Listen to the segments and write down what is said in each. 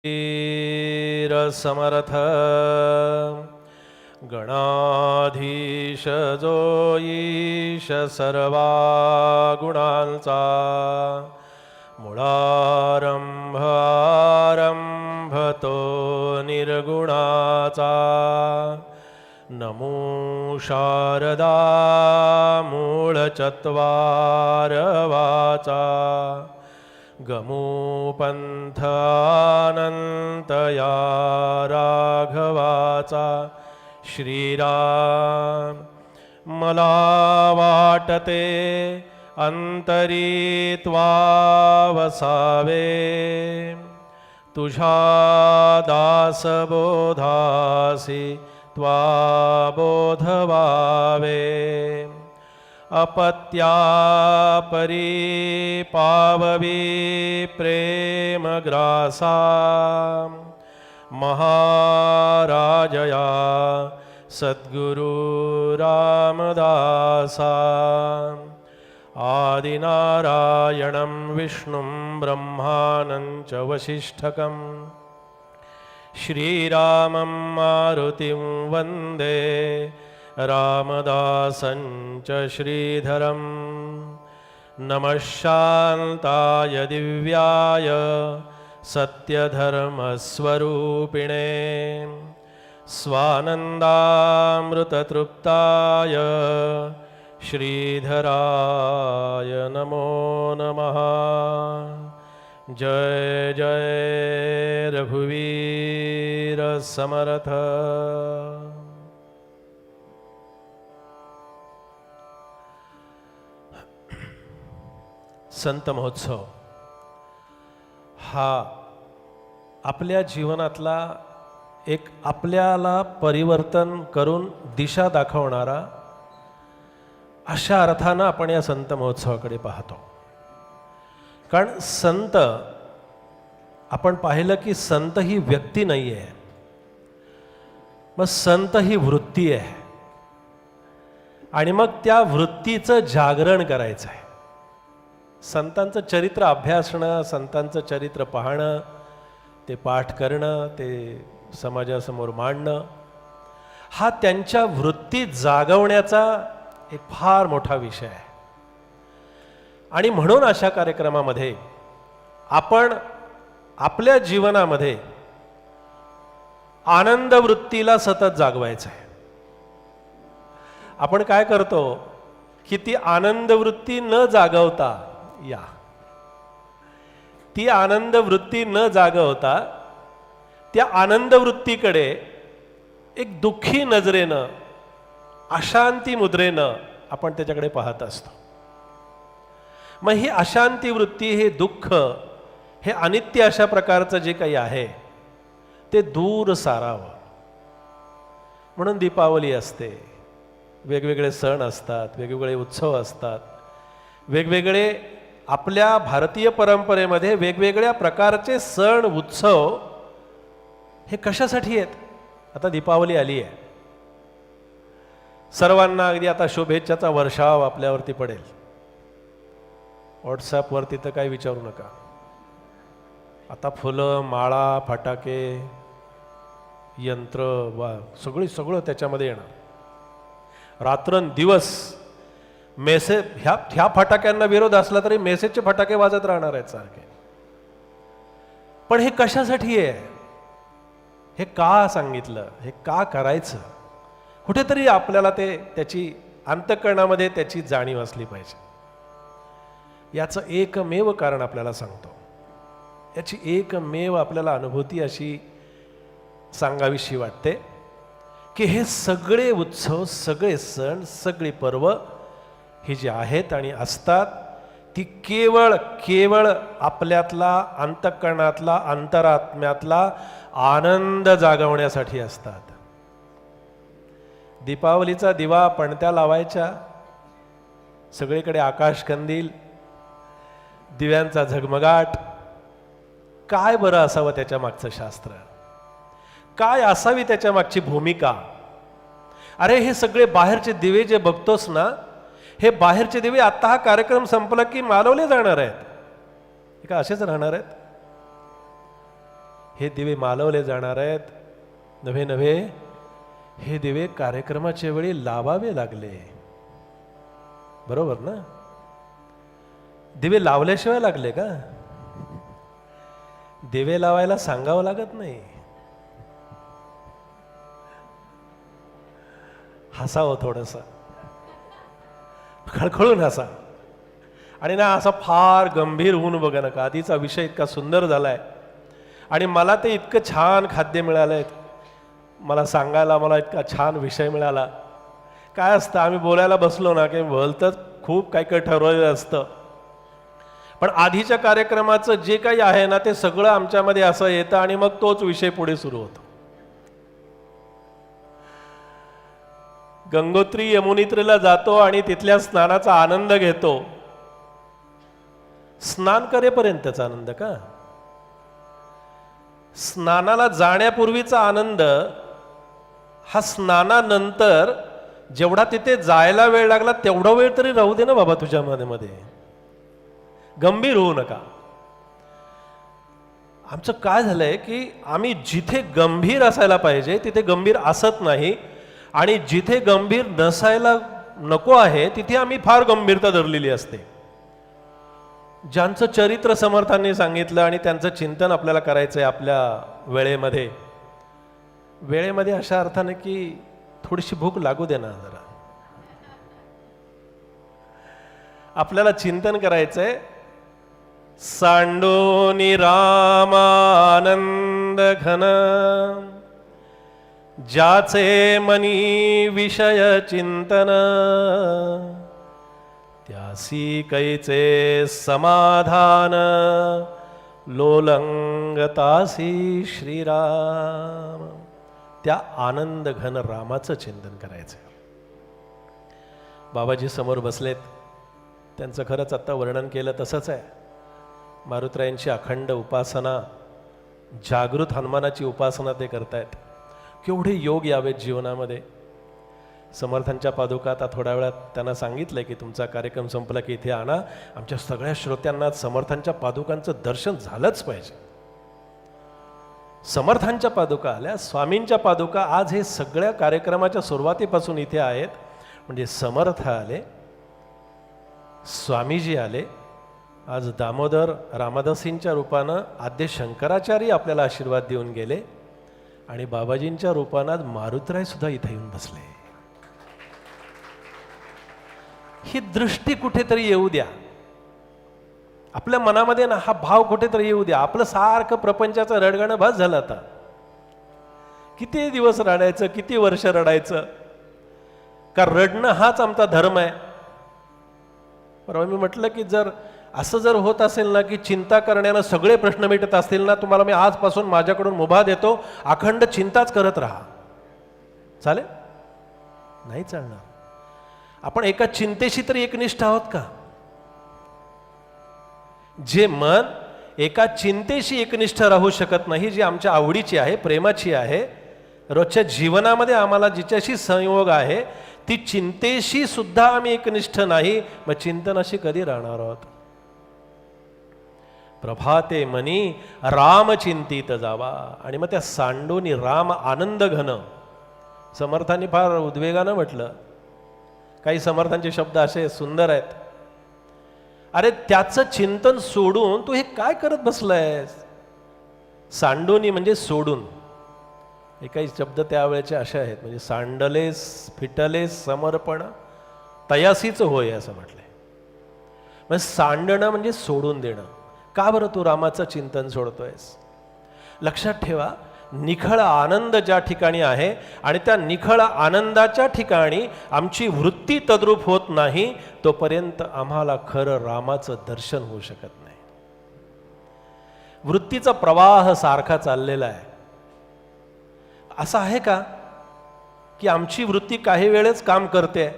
वीर समर्थ गणाधीश जो ईश सर्वा गुणांचा मुळारंभ आरंभ तो निर्गुणाचा नमो शारदा मूळ चत्वार वाचा गमो पंथ अनंत या राघवाचा श्रीराम मला वाटते अंतरी त्वा वसावे तुझ्या दासबोधासी त्वा बोधवावे अपत्या परी पाववी प्रेमग्रासा महाराजया सद्गुरु रामदासा आदिनारायणं विष्णुं ब्रह्मानं च वसिष्ठकं श्रीरामं मारुतिं वन्दे रामदासं च श्रीधरं नमः शान्ताय दिव्याय सत्यधर्मस्वरूपिणे स्वानन्दामृततृप्ताय श्रीधराय नमो नमः। जय जय रघुवीर समर्थ। संत महोत्सव हा आपल्या जीवनातला एक आपल्याला परिवर्तन करून दिशा दाखवणारा अशा अर्थानं आपण या संत महोत्सवाकडे पाहतो। कारण संत आपण पाहिलं की संत ही व्यक्ती नाही आहे, मग संत ही वृत्ती आहे आणि मग त्या वृत्तीचं जागरण करायचं आहे। संतांचं चरित्र अभ्यासणं, संतांचं चरित्र पाहणं, ते पाठ करणं, ते समाजासमोर मांडणं हा त्यांच्या वृत्ती जागवण्याचा एक फार मोठा विषय आहे। आणि म्हणून अशा कार्यक्रमामध्ये आपण आपल्या जीवनामध्ये आनंद वृत्तीला सतत जागवायचं आहे। आपण काय करतो की ती आनंद वृत्ती न जागवता ती आनंद वृत्ती न जागवता त्या आनंद वृत्तीकडे एक दुःखी नजरेनं, अशांती मुद्रेनं आपण त्याच्याकडे पाहत असतो। मग ही अशांती वृत्ती, हे दुःख, हे अनित्य अशा प्रकारचं जे काही आहे ते दूर सारावं म्हणून दीपावली असते, वेगवेगळे सण असतात, वेगवेगळे उत्सव असतात, वेगवेगळे आपल्या भारतीय परंपरेमध्ये वेगवेगळ्या प्रकारचे सण उत्सव हे कशासाठी आहेत? आता दीपावली आली आहे, सर्वांना अगदी आता शुभेच्छाचा वर्षाव आपल्यावरती पडेल। व्हॉट्सॲपवरती तर काही विचारू नका, आता फुलं, माळा, फटाके, यंत्र वा सगळं त्याच्यामध्ये येणार। रात्रंदिवस मेसेज, ह्या फटाक्यांना विरोध असला तरी मेसेजचे फटाके वाजत राहणार आहेत सारखे। पण हे कशासाठी आहे? हे का सांगितलं? हे का करायचं? कुठेतरी आपल्याला त्याची अंतःकरणामध्ये त्याची जाणीव असली पाहिजे। याचं एकमेव कारण आपल्याला सांगतो, याची एकमेव आपल्याला अनुभूती अशी सांगावीशी वाटते की हे सगळे उत्सव, सगळे सण, सगळी पर्व ही जी आहेत आणि असतात ती केवळ आपल्यातला, अंतःकरणातला, अंतरात्म्यातला आनंद जागवण्यासाठी असतात। दीपावलीचा दिवा पणत्या लावायच्या, सगळीकडे आकाश कंदील, दिव्यांचा झगमगाट, काय बरं असावं त्याच्या मागचं शास्त्र? काय असावी त्याच्या मागची भूमिका? अरे हे सगळे बाहेरचे दिवे जे बघतोस ना, हे बाहेरचे दिवे आता हा कार्यक्रम संपला की मालवले जाणार आहेत, का असेच राहणार आहेत? हे दिवे मालवले जाणार आहेत. नव्हे नव्हे हे दिवे कार्यक्रमाच्या वेळी लावावे लागले. बरोबर ना? दिवे लावल्याशिवाय लागले का? दिवे लावायला सांगावं लागत नाही. हसावं थोडस, खळखळून हसा. आणि ना असा फार गंभीर होऊन बघा नका. आधीचा विषय इतका सुंदर झालाय आणि मला ते इतकं छान खाद्य मिळालंय. मला सांगायला मला इतका छान विषय मिळाला. काय असतं, आम्ही बोलायला बसलो ना की बोलतच खूप काही काही ठरवलेलं असतं, पण आधीच्या कार्यक्रमाचं जे काही आहे ना ते सगळं आमच्यामध्ये असं येतं आणि मग तोच विषय पुढे सुरू होतो. गंगोत्री यमुनेत्रीला जातो आणि तिथल्या स्नानाचा आनंद घेतो. स्नान करेपर्यंतचा आनंद का? स्नानाला जाण्यापूर्वीचा आनंद हा स्नानानंतर जेवढा तिथे जायला वेळ लागला तेवढा वेळ तरी राहू दे ना बाबा तुझ्या मध्ये. गंभीर होऊ नका. आमचं काय झालंय की आम्ही जिथे गंभीर असायला पाहिजे तिथे गंभीर असत नाही आणि जिथे गंभीर नसायला नको आहे तिथे आम्ही फार गंभीरता धरलेली असते. ज्यांचं चरित्र समर्थांनी सांगितलं आणि त्यांचं चिंतन आपल्याला करायचंय आपल्या वेळेमध्ये. वेळेमध्ये अशा अर्थाने की थोडीशी भूक लागू दे ना जरा. आपल्याला चिंतन करायचंय. सांडोनी रामानंद घन ज्याचे मनी विषय चिंतन त्यासी कैचे समाधान लोलंगतासी श्रीराम. त्या आनंद घन रामाचं चिंतन करायचं. बाबाजी समोर बसलेत, त्यांचं खरंच आत्ता वर्णन केलं तसंच आहे. मारुतरायांची अखंड उपासना, जागृत हनुमानाची उपासना ते करतायत. केवढे योग यावेत जीवनामध्ये. समर्थांच्या पादुका आता थोड्या वेळात त्यांना सांगितलंय की तुमचा कार्यक्रम संपला की इथे आणा. आमच्या सगळ्या श्रोत्यांना समर्थांच्या पादुकांचं दर्शन झालंच पाहिजे. समर्थांच्या पादुका आल्या, स्वामींच्या पादुका आज हे सगळ्या कार्यक्रमाच्या सुरुवातीपासून इथे आहेत. म्हणजे समर्थ आले, स्वामीजी आले, आज दामोदर रामदासींच्या रूपानं आद्य शंकराचार्य आपल्याला आशीर्वाद देऊन गेले आणि बाबाजींच्या रूपानं आज मारुतराय सुद्धा इथे येऊन बसले. ही दृष्टी कुठेतरी येऊ द्या आपल्या मनामध्ये ना. हा भाव कुठेतरी येऊ द्या. आपलं सारखं प्रपंचाचं रडगाणं भास झालं. आता किती दिवस रडायचं, किती वर्ष रडायचं? का रडणं हाच आमचा धर्म आहे? बरोबर. मी म्हटलं की जर असं जर होत असेल ना की चिंता करण्यानं सगळे प्रश्न मिटत असतील ना, तुम्हाला मी आजपासून माझ्याकडून मुभा देतो, अखंड चिंताच करत राहा. चालेल? नाही चालणार. आपण एका चिंतेशी तरी एकनिष्ठ आहोत का? जे मन एका चिंतेशी एकनिष्ठ राहू शकत नाही, जी आमच्या आवडीची आहे, प्रेमाची आहे, रोजच्या जीवनामध्ये आम्हाला जिच्याशी संयोग आहे, ती चिंतेशी सुद्धा आम्ही एकनिष्ठ नाही, मग चिंतनाशी कधी राहणार आहोत? प्रभाते मनी राम चिंतित जावा. आणि मग त्या सांडोनी राम आनंद घन. समर्थांनी फार उद्वेगानं म्हटलं. काही समर्थांचे शब्द असे सुंदर आहेत. अरे त्याचं चिंतन सोडून तू हे काय करत बसलायस? सांडोनी म्हणजे सोडून. हे काही शब्द त्यावेळेचे असे आहेत. म्हणजे सांडलेस फिटलेस समर्पण तयासीच होय असं म्हटलंय. म्हणजे सांडणं म्हणजे सोडून देणं. का बरं तू रामाचं चिंतन सोडतोयस? लक्षात ठेवा, निखळ आनंद ज्या ठिकाणी आहे आणि त्या निखळ आनंदाच्या ठिकाणी आमची वृत्ती तद्रूप होत नाही तोपर्यंत आम्हाला खरं रामाचं दर्शन होऊ शकत नाही. वृत्तीचा प्रवाह सारखा चाललेला आहे. असं आहे का की आमची वृत्ती काही वेळेस काम करते,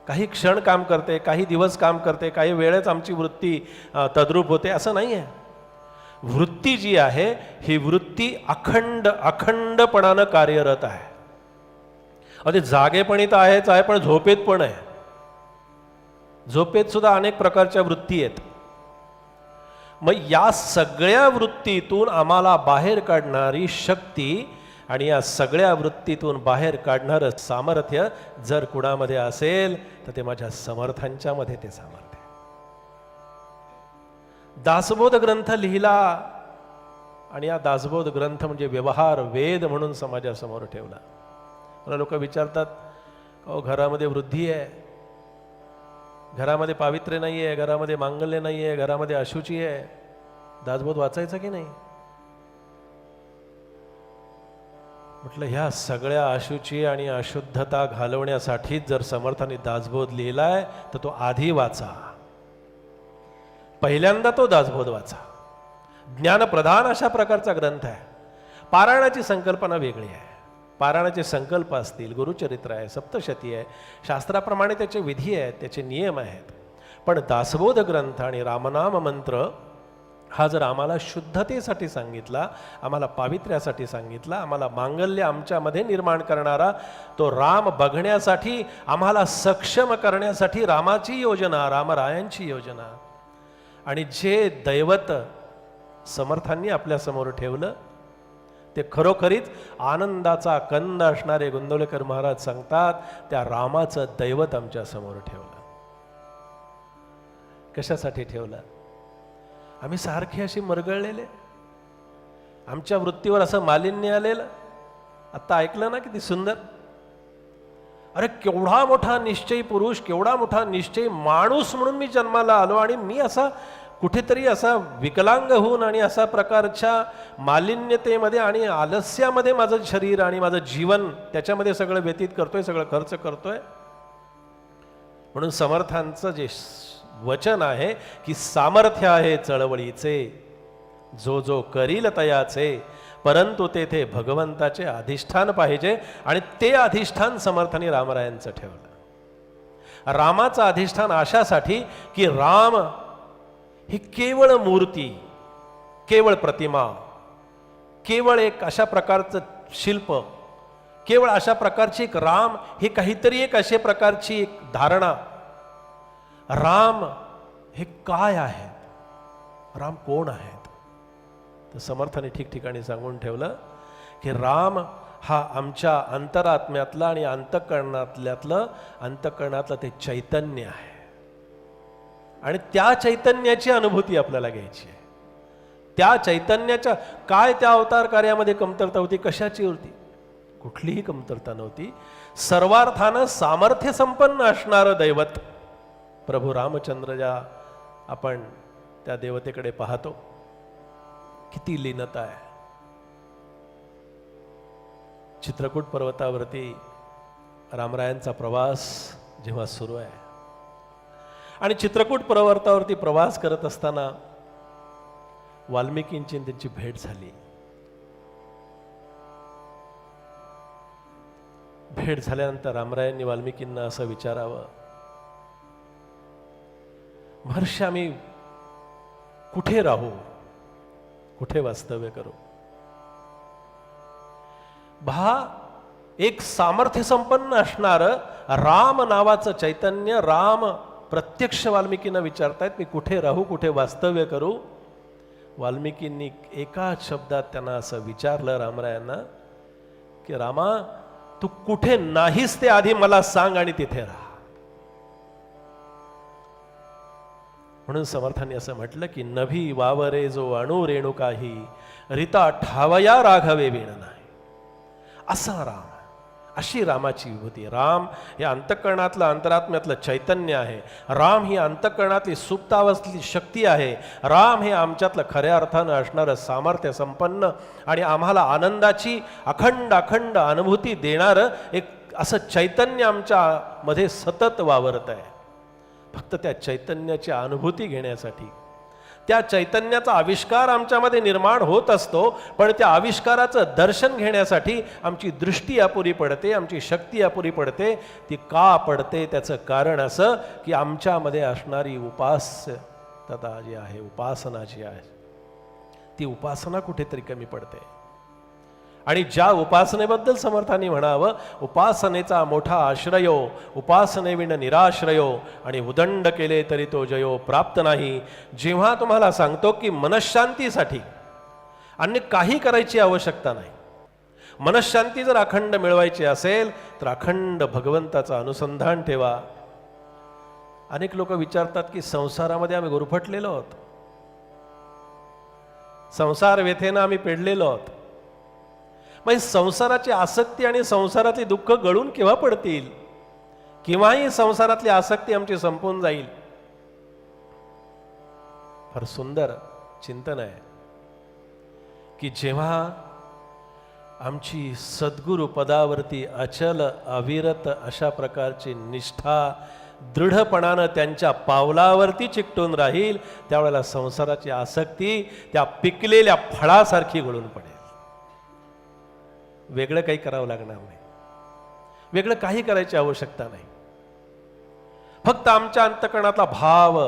काही क्षण काम करते, काही दिवस काम करते, काही वेळेस आमची वृत्ती तद्रूप होते? असं नाही आहे. वृत्ती जी आहे ही वृत्ती अखंडपणानं कार्यरत आहे. अरे जागेपणी तर आहेच आहे, पण झोपेत पण आहे. झोपेत सुद्धा अनेक प्रकारच्या वृत्ती आहेत. मग या सगळ्या वृत्तीतून आम्हाला बाहेर काढणारी शक्ती आणि या सगळ्या वृत्तीतून बाहेर काढणारं सामर्थ्य जर कुणामध्ये असेल तर ते माझ्या समर्थांच्या मध्ये ते सामर्थ्य. दासबोध ग्रंथ लिहिला आणि या दासबोध ग्रंथ म्हणजे व्यवहार वेद म्हणून समाजासमोर ठेवला. मला लोक विचारतात, अहो घरामध्ये वृद्धी आहे, घरामध्ये पावित्र्य नाही आहे, घरामध्ये मांगल्य नाही आहे, घरामध्ये अशुची आहे, दासबोध वाचायचं की नाही? म्हटलं ह्या सगळ्या अशुची आणि अशुद्धता घालवण्यासाठीच जर समर्थांनी दासबोध लिहिलाय तर तो आधी वाचा, पहिल्यांदा तो दासबोध वाचा. ज्ञानप्रधान अशा प्रकारचा ग्रंथ आहे. पारायणाची संकल्पना वेगळी आहे. पारायणाचे संकल्प असतील, गुरुचरित्र आहे, सप्तशती आहे, शास्त्राप्रमाणे त्याचे विधी आहेत, त्याचे नियम आहेत. पण दासबोध ग्रंथ आणि रामनाम मंत्र हा जर आम्हाला शुद्धतेसाठी सांगितला, आम्हाला पावित्र्यासाठी सांगितला, आम्हाला मांगल्य आमच्यामध्ये निर्माण करणारा, तो राम बघण्यासाठी आम्हाला सक्षम करण्यासाठी रामाची योजना, रामरायांची योजना. आणि जे दैवत समर्थांनी आपल्या समोर ठेवलं ते खरोखरीच आनंदाचा कंद असणारे गोंदवलेकर महाराज सांगतात, त्या रामाचं दैवत आमच्या समोर ठेवलं. कशासाठी ठेवलं? आम्ही सारखे अशी मरगळलेले, आमच्या वृत्तीवर असं मालिन्य आलेलं. आता ऐकलं ना किती सुंदर. अरे केवढा मोठा निश्चयी पुरुष, केवढा मोठा निश्चयी माणूस म्हणून मी जन्माला आलो आणि मी असा कुठेतरी असा विकलांग होऊन आणि असा प्रकारच्या मालिन्यतेमध्ये आणि आलस्यामध्ये माझं शरीर आणि माझं जीवन त्याच्यामध्ये सगळं व्यतीत करतोय, सगळं खर्च करतोय. म्हणून समर्थांचं जे वचन आहे की सामर्थ्य आहे चळवळीचे, जो जो करील तयाचे, परंतु तेथे भगवंताचे अधिष्ठान पाहिजे. आणि ते अधिष्ठान समर्थांनी रामरायांचं ठेवलं. रामाचं अधिष्ठान अशासाठी की राम ही केवळ मूर्ती, केवळ प्रतिमा, केवळ एक अशा प्रकारचं शिल्प, केवळ अशा प्रकारची एक राम ही काहीतरी एक अशा प्रकारची एक धारणा. राम हे काय आहेत, राम कोण आहेत? तर समर्थाने ठिकठिकाणी सांगून ठेवलं की राम हा आमच्या अंतरात्म्यातला आणि अंतःकरणातलं ते चैतन्य आहे. आणि त्या चैतन्याची अनुभूती आपल्याला घ्यायची आहे. त्या चैतन्याच्या काय त्या अवतार कार्यामध्ये कमतरता होती? कशाची होती? कुठलीही कमतरता नव्हती. सर्वार्थानं सामर्थ्य संपन्न असणारं दैवत प्रभू रामचंद्र ज्या आपण त्या देवतेकडे पाहतो, किती लीनता आहे. चित्रकूट पर्वतावरती रामरायांचा प्रवास जेव्हा सुरू आहे आणि चित्रकूट पर्वतावरती प्रवास करत असताना वाल्मिकींची त्यांची भेट झाली. भेट झाल्यानंतर रामरायांनी वाल्मिकींना असं विचारावं, महर्षी आम्ही कुठे राहू, कुठे वास्तव्य करू? एक सामर्थ्य संपन्न असणार राम नावाचं चैतन्य, राम प्रत्यक्ष वाल्मिकींना विचारतायत, मी कुठे राहू, कुठे वास्तव्य करू? वाल्मिकींनी एका शब्दात त्यांना असं विचारलं रामरायांना की रामा, तू कुठे नाहीस ते आधी मला सांग आणि तिथे राहा. म्हणून समर्थांनी असं म्हटलं की नभी वावरे जो अणु रेणू काही, रिता ठावया राघवे वीण नाही. असा राम, अशी रामाची विभूती. राम हे अंतःकरणातलं अंतरात्म्यातलं चैतन्य आहे. राम ही अंतःकरणातली सुप्तावस्थेतली शक्ती आहे. राम हे आमच्यातलं खऱ्या अर्थानं असणारं सामर्थ्य संपन्न आणि आम्हाला आनंदाची अखंड अखंड अनुभूती देणारं एक असं चैतन्य आमच्या मध्ये सतत वावरत आहे. फक्त त्या चैतन्याची अनुभूती घेण्यासाठी, त्या चैतन्याचा आविष्कार आमच्यामध्ये निर्माण होत असतो, पण त्या आविष्काराचं दर्शन घेण्यासाठी आमची दृष्टी अपुरी पडते, आमची शक्ती अपुरी पडते. ती का पडते? त्याचं कारण असं की आमच्यामध्ये असणारी उपास्यता जी आहे, उपासना जी आहे, ती उपासना कुठेतरी कमी पडते. आणि ज्या उपासनेबद्दल समर्थांनी म्हणावं, उपासनेचा मोठा आश्रयो, उपासनेविण निराश्रयो, आणि उदंड केले तरी तो जयो प्राप्त नाही. जेव्हा तुम्हाला सांगतो की मनःशांतीसाठी अन्य काही करायची आवश्यकता नाही, मनःशांती जर अखंड मिळवायची असेल तर अखंड भगवंताचं अनुसंधान ठेवा. अनेक लोक विचारतात की संसारामध्ये आम्ही गुरफटलेलो आहोत, संसार व्यथेनं आम्ही पेडलेलो आहोत. मग संसाराची आसक्ती आणि संसारातली दुःख गळून केव्हा पडतील? केव्हाही संसारातली आसक्ती आमची संपून जाईल. फार सुंदर चिंतन आहे की जेव्हा आमची सद्गुरु पदावरती अचल अविरत अशा प्रकारची निष्ठा दृढपणानं त्यांच्या पावलावरती चिकटून राहील, त्यावेळेला संसाराची आसक्ती त्या पिकलेल्या फळासारखी गळून पडेल. वेगळं काही करावं लागणार नाही, वेगळं काही करायची आवश्यकता नाही. फक्त आमच्या अंतःकरणातला भाव,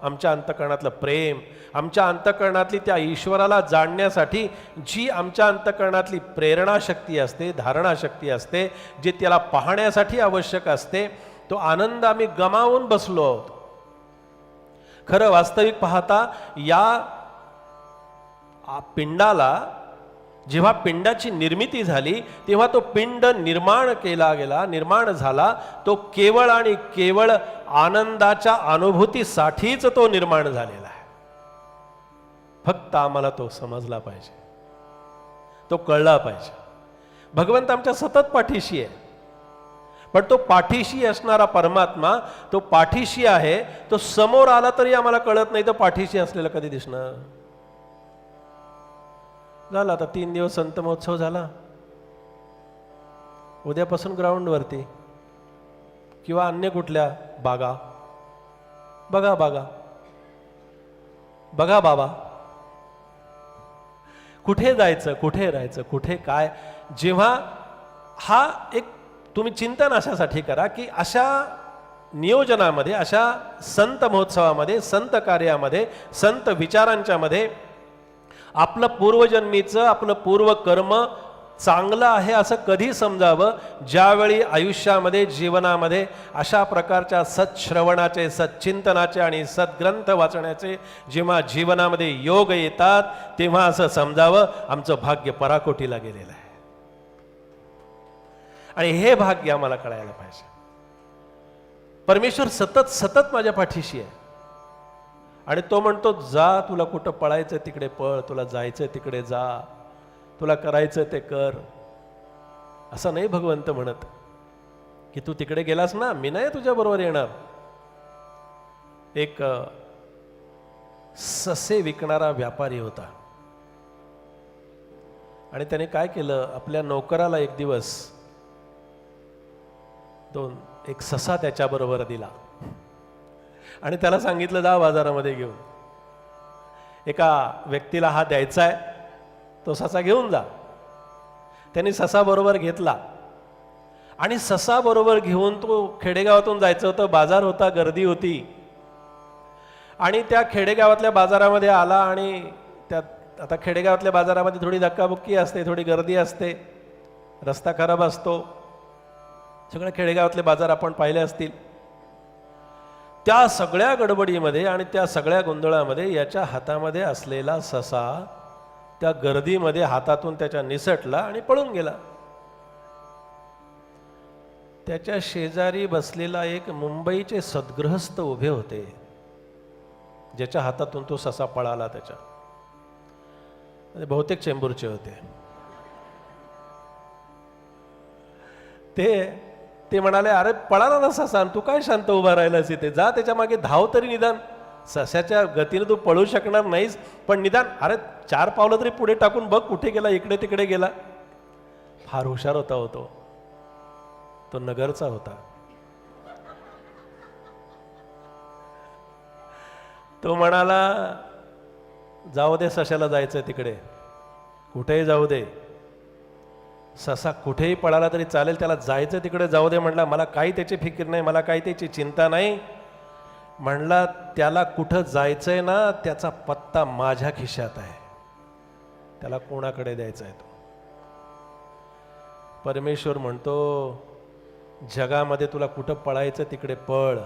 आमच्या अंतःकरणातलं प्रेम, आमच्या अंतःकरणातली त्या ईश्वराला जाणण्यासाठी जी आमच्या अंतःकरणातली प्रेरणा शक्ती असते, धारणा शक्ती असते, जे त्याला पाहण्यासाठी आवश्यक असते, तो आनंद आम्ही गमावून बसलो आहोत. खरं वास्तविक पाहता या पिंडाला जेव्हा पिंडाची निर्मिती झाली तेव्हा तो पिंड निर्माण केला गेला, निर्माण झाला, तो केवळ आणि केवळ आनंदाच्या अनुभूतीसाठीच तो निर्माण झालेला आहे. फक्त आम्हाला तो समजला पाहिजे, तो कळला पाहिजे. भगवंत आमच्या सतत पाठीशी आहे, पण तो पाठीशी असणारा परमात्मा, तो पाठीशी आहे, तो समोर आला तरी आम्हाला कळत नाही, तो पाठीशी असलेला कधी दिसणार? झाला आता 3 दिवस संत महोत्सव झाला, उद्यापासून ग्राउंडवरती किंवा अन्य कुठल्या बागा बघा, बागा बघा, बाबा कुठे जायचं, कुठे राहायचं, कुठे काय. जेव्हा हा एक तुम्ही चिंतन अशासाठी करा की अशा नियोजनामध्ये, अशा संत महोत्सवामध्ये, संत कार्यामध्ये, संत विचारांच्या मध्ये आपलं पूर्वजन्मीचं, आपलं पूर्वकर्म चांगलं आहे असं कधी समजावं, ज्यावेळी आयुष्यामध्ये, जीवनामध्ये अशा प्रकारच्या सत्श्रवणाचे, सच्चिंतनाचे आणि सद्ग्रंथ वाचण्याचे जेव्हा जीवनामध्ये योग येतात, तेव्हा असं समजावं आमचं भाग्य पराकोटीला गेलेलं आहे. आणि हे भाग्य आम्हाला कळायला पाहिजे. परमेश्वर सतत सतत माझ्या पाठीशी आहे आणि तो म्हणतो, जा, तुला कुठं पळायचं तिकडे पळ, तुला जायचं तिकडे जा, तुला करायचं ते कर. असं नाही भगवंत म्हणत की तू तिकडे गेलास ना, मी नाही तुझ्या बरोबर येणार. एक ससे विकणारा व्यापारी होता आणि त्याने काय केलं, आपल्या नोकराला एक दिवस एक ससा त्याच्याबरोबर दिला आणि त्याला सांगितलं, जा बाजारामध्ये घेऊन, एका व्यक्तीला हा द्यायचा आहे, तो ससा घेऊन जा. त्यांनी ससा बरोबर घेतला आणि ससा बरोबर घेऊन तो खेडेगावातून जायचं होतं, बाजार होता, गर्दी होती आणि त्या खेडेगावातल्या बाजारामध्ये आला आणि त्यात आता खेडेगावातल्या बाजारामध्ये थोडी धक्काबुक्की असते, थोडी गर्दी असते, रस्ता खराब असतो. सगळे खेडेगावातले बाजार आपण पाहिले असतील. त्या सगळ्या गडबडीमध्ये आणि त्या सगळ्या गोंधळामध्ये याच्या हातामध्ये असलेला ससा त्या गर्दीमध्ये हातातून त्याच्या निसटला आणि पळून गेला. त्याच्या शेजारी बसलेला एक मुंबईचे सद्गृहस्थ उभे होते, ज्याच्या हातातून तो ससा पळाला. त्याच्या बहुतेक चेंबूरचे होते. ते म्हणाले, अरे पळाला ना ससा, तू काय शांत उभा राहिलास इथे, जा त्याच्या मागे धाव तरी निदान. सस्याच्या गतीने तू पळू शकणार नाहीस, पण निदान अरे 4 पावलं तरी पुढे टाकून बघ कुठे गेला, इकडे तिकडे गेला. फार हुशार होता हो तो नगरचा होता. तो म्हणाला, जाऊ दे, सशाला जायचं तिकडे, कुठेही जाऊ दे, ससा कुठेही पळाला तरी चालेल, त्याला जायचं तिकडे जाऊ दे. म्हणला, मला काही त्याची फिकीर नाही, मला काही त्याची चिंता नाही. म्हणला, त्याला कुठं जायचंय ना, त्याचा पत्ता माझ्या खिशात आहे, त्याला कोणाकडे द्यायचा आहे तो. परमेश्वर म्हणतो जगामध्ये तुला कुठं पळायचं तिकडे पळ,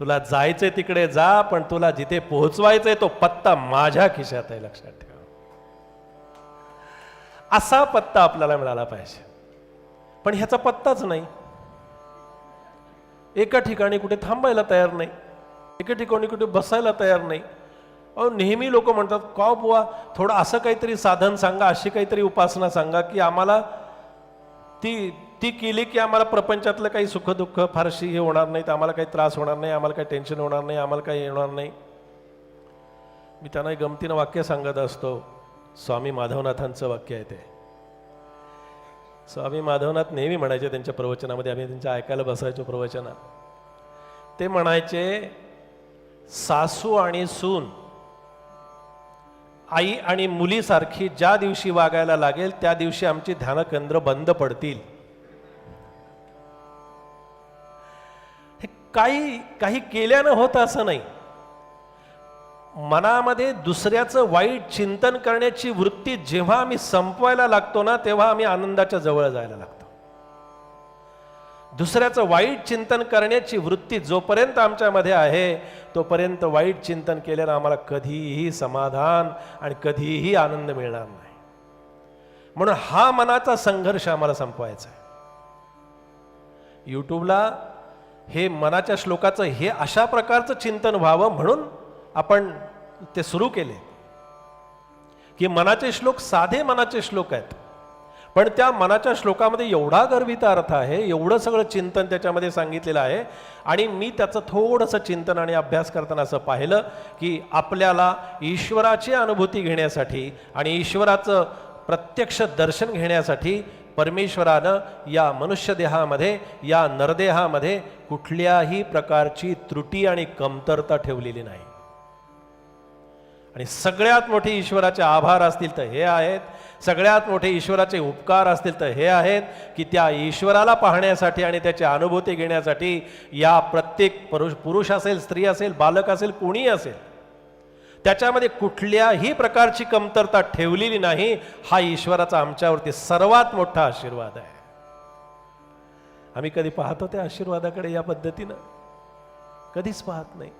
तुला जायचंय तिकडे जा, पण तुला जिथे पोहोचवायचंय तो पत्ता माझ्या खिशात आहे, लक्षात ठेवा. असा पत्ता आपल्याला मिळाला पाहिजे. पण ह्याचा पत्ताच नाही. एका ठिकाणी कुठे थांबायला तयार नाही, एका ठिकाणी कुठे बसायला तयार नाही. अहो नेहमी लोक म्हणतात का बुवा थोडं असं काहीतरी साधन सांगा, अशी काहीतरी उपासना सांगा की आम्हाला ती केली की आम्हाला प्रपंचातलं काही सुखदुःख फारशी हे होणार नाही, तर आम्हाला काही त्रास होणार नाही, आम्हाला काही टेन्शन होणार नाही, आम्हाला काही येणार नाही. मी त्यांना गमतीनं वाक्य सांगत असतो. स्वामी माधवनाथांचं वाक्य आहे ते. स्वामी माधवनाथ नेहमी म्हणायचे त्यांच्या प्रवचनामध्ये, आम्ही त्यांच्या ऐकायला बसायचो प्रवचनात. ते म्हणायचे सासू आणि सून आई आणि मुलीसारखी ज्या दिवशी वागायला लागेल त्या दिवशी आमची ध्यानकेंद्र बंद पडतील. हे काही केल्यानं होतं असं नाही. मनामध्ये दुसऱ्याचं वाईट चिंतन करण्याची वृत्ती जेव्हा आम्ही संपवायला लागतो ना, तेव्हा आम्ही आनंदाच्या जवळ जायला लागतो. दुसऱ्याचं वाईट चिंतन करण्याची वृत्ती जोपर्यंत आमच्यामध्ये आहे तोपर्यंत वाईट चिंतन केल्यानं आम्हाला कधीही समाधान आणि कधीही आनंद मिळणार नाही. म्हणून हा मनाचा संघर्ष आम्हाला संपवायचा आहे. यूट्यूबला हे मनाच्या श्लोकाचं हे अशा प्रकारचं चिंतन व्हावं म्हणून आपण ते सुरू केले की मनाचे श्लोक साधे मनाचे श्लोक आहेत, पण त्या मनाच्या श्लोकामध्ये एवढा गर्भित अर्थ आहे, एवढं सगळं चिंतन त्याच्यामध्ये सांगितलेलं आहे. आणि मी त्याचं थोडंसं चिंतन आणि अभ्यास करताना असं पाहिलं की आपल्याला ईश्वराची अनुभूती घेण्यासाठी आणि ईश्वराचं प्रत्यक्ष दर्शन घेण्यासाठी परमेश्वरानं या मनुष्य देहामध्ये, या नरदेहामध्ये कुठल्याही प्रकारची त्रुटी आणि कमतरता ठेवलेली नाही. आणि सगळ्यात मोठे ईश्वराचे आभार असतील तर हे आहेत, सगळ्यात मोठे ईश्वराचे उपकार असतील तर हे आहेत की त्या ईश्वराला पाहण्यासाठी आणि त्याची अनुभूती घेण्यासाठी या प्रत्येक पुरुष असेल, स्त्री असेल, बालक असेल, कोणी असेल, त्याच्यामध्ये कुठल्याही प्रकारची कमतरता ठेवलेली नाही. हा ईश्वराचा आमच्यावरती सर्वात मोठा आशीर्वाद आहे. आम्ही कधी पाहतो त्या आशीर्वादाकडे या पद्धतीनं? कधीच पाहत नाही.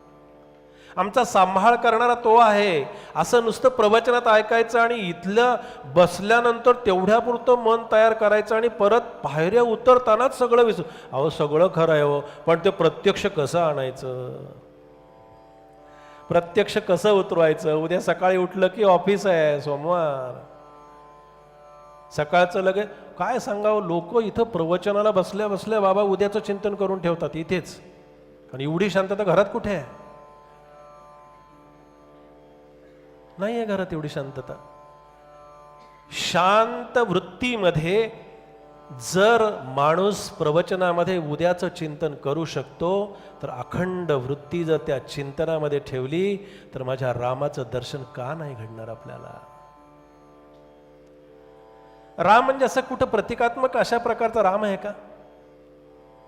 आमचा सांभाळ करणारा तो आहे. असं नुसतं प्रवचनात ऐकायचं आणि इथलं बसल्यानंतर तेवढ्यापुरतं मन तयार करायचं आणि परत पायऱ्या उतरतानाच सगळं विसरू. अहो सगळं खरं आहे हो, पण ते प्रत्यक्ष कसं आणायचं, प्रत्यक्ष कसं उतरवायचं? उद्या सकाळी उठलं की ऑफिस आहे, सोमवार सकाळचं लगे काय सांगावं. लोक इथं प्रवचनाला बसल्या बसल्या बाबा उद्याचं चिंतन करून ठेवतात इथेच. आणि एवढी शांतता घरात कुठे आहे? नाही आहे घरात एवढी शांतता. शांत वृत्तीमध्ये जर माणूस प्रवचनामध्ये उद्याचं चिंतन करू शकतो, तर अखंड वृत्ती जर त्या चिंतनामध्ये ठेवली तर माझ्या रामाचं दर्शन का नाही घडणार आपल्याला? राम म्हणजे असं कुठं प्रतिकात्मक अशा प्रकारचा राम आहे का?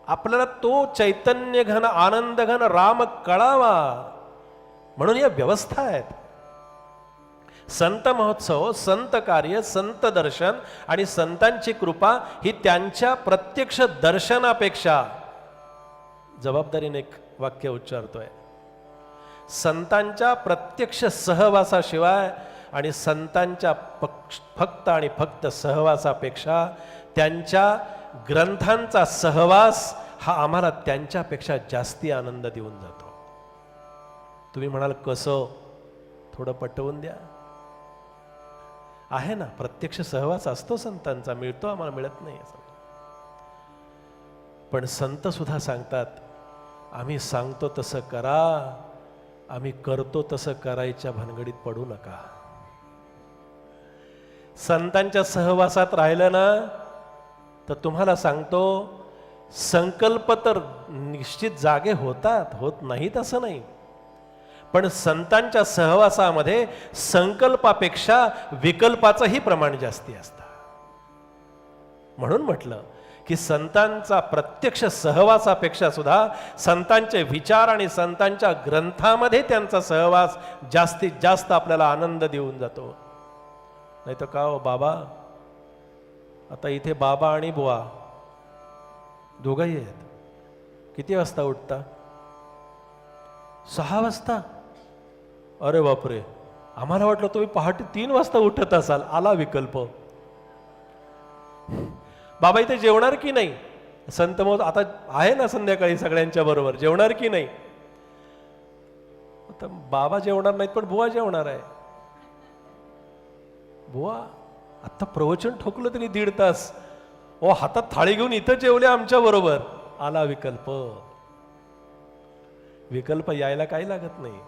आपल्याला तो चैतन्य घन, आनंद घन राम कळावा म्हणून या व्यवस्था आहेत. संत महोत्सव, संत कार्य, संत दर्शन आणि संतांची कृपा ही त्यांच्या प्रत्यक्ष दर्शनापेक्षा, जबाबदारीने एक वाक्य उच्चारतोय, संतांच्या प्रत्यक्ष सहवासाशिवाय आणि संतांच्या फक्त आणि फक्त सहवासापेक्षा त्यांच्या ग्रंथांचा सहवास हा आम्हाला त्यांच्यापेक्षा जास्ती आनंद देऊन जातो. तुम्ही म्हणाल कसं? थोडं पटवून द्या. आहे ना, प्रत्यक्ष सहवास असतो संतांचा, मिळतो आम्हाला, मिळत नाही असं. पण संत सुद्धा सांगतात आम्ही सांगतो तसं करा, आम्ही करतो तसं करायच्या भानगडीत पडू नका. संतांच्या सहवासात राहिलं ना तर तुम्हाला सांगतो संकल्प तर निश्चित जागे होतात, होत नाहीत असं नाही. पण संतांच्या सहवासामध्ये संकल्पापेक्षा विकल्पाचंही प्रमाण जास्ती असतं. म्हणून म्हटलं की संतांचा प्रत्यक्ष सहवासापेक्षा सुद्धा संतांचे विचार आणि संतांच्या ग्रंथामध्ये त्यांचा सहवास जास्तीत जास्त आपल्याला आनंद देऊन जातो. नाही तर का हो बाबा, आता इथे बाबा आणि बुवा दोघंही आहेत. किती वाजता उठता? 6 वाजता. अरे बापरे, आम्हाला वाटलं तुम्ही पहाटे 3 वाजता उठत असाल. आला विकल्प. बाबा इथे जेवणार की नाही? संत मग आता आहे ना संध्याकाळी सगळ्यांच्या बरोबर, जेवणार की नाही? आता बाबा जेवणार नाहीत पण बुवा जेवणार आहे. बुवा आता प्रवचन ठोकलं तरी 1.5 तास. ओ हातात थाळी घेऊन इथं जेवले आमच्या बरोबर. आला विकल्प. विकल्प यायला काही लागत नाही,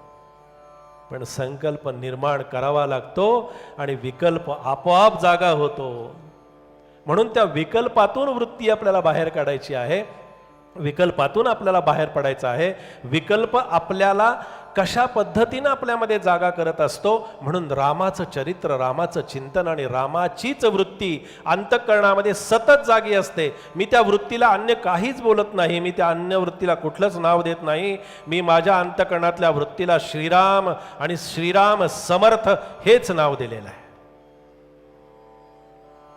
पण संकल्प निर्माण करावा लागतो आणि विकल्प आपोआप जागा होतो. म्हणून त्या विकल्पातून वृत्ती आपल्याला बाहेर काढायची आहे, विकल्पातून आपल्याला बाहेर पडायचं आहे. विकल्प आपल्याला कशा पद्धतीनं आपल्यामध्ये जागा करत असतो. म्हणून रामाचं चरित्र, रामाचं चिंतन आणि रामाचीच वृत्ती अंतःकरणामध्ये सतत जागी असते. मी त्या वृत्तीला अन्य काहीच बोलत नाही, मी त्या अन्य वृत्तीला कुठलंच नाव देत नाही. मी माझ्या अंतःकरणातल्या वृत्तीला श्रीराम आणि श्रीराम समर्थ हेच नाव दिलेलं आहे.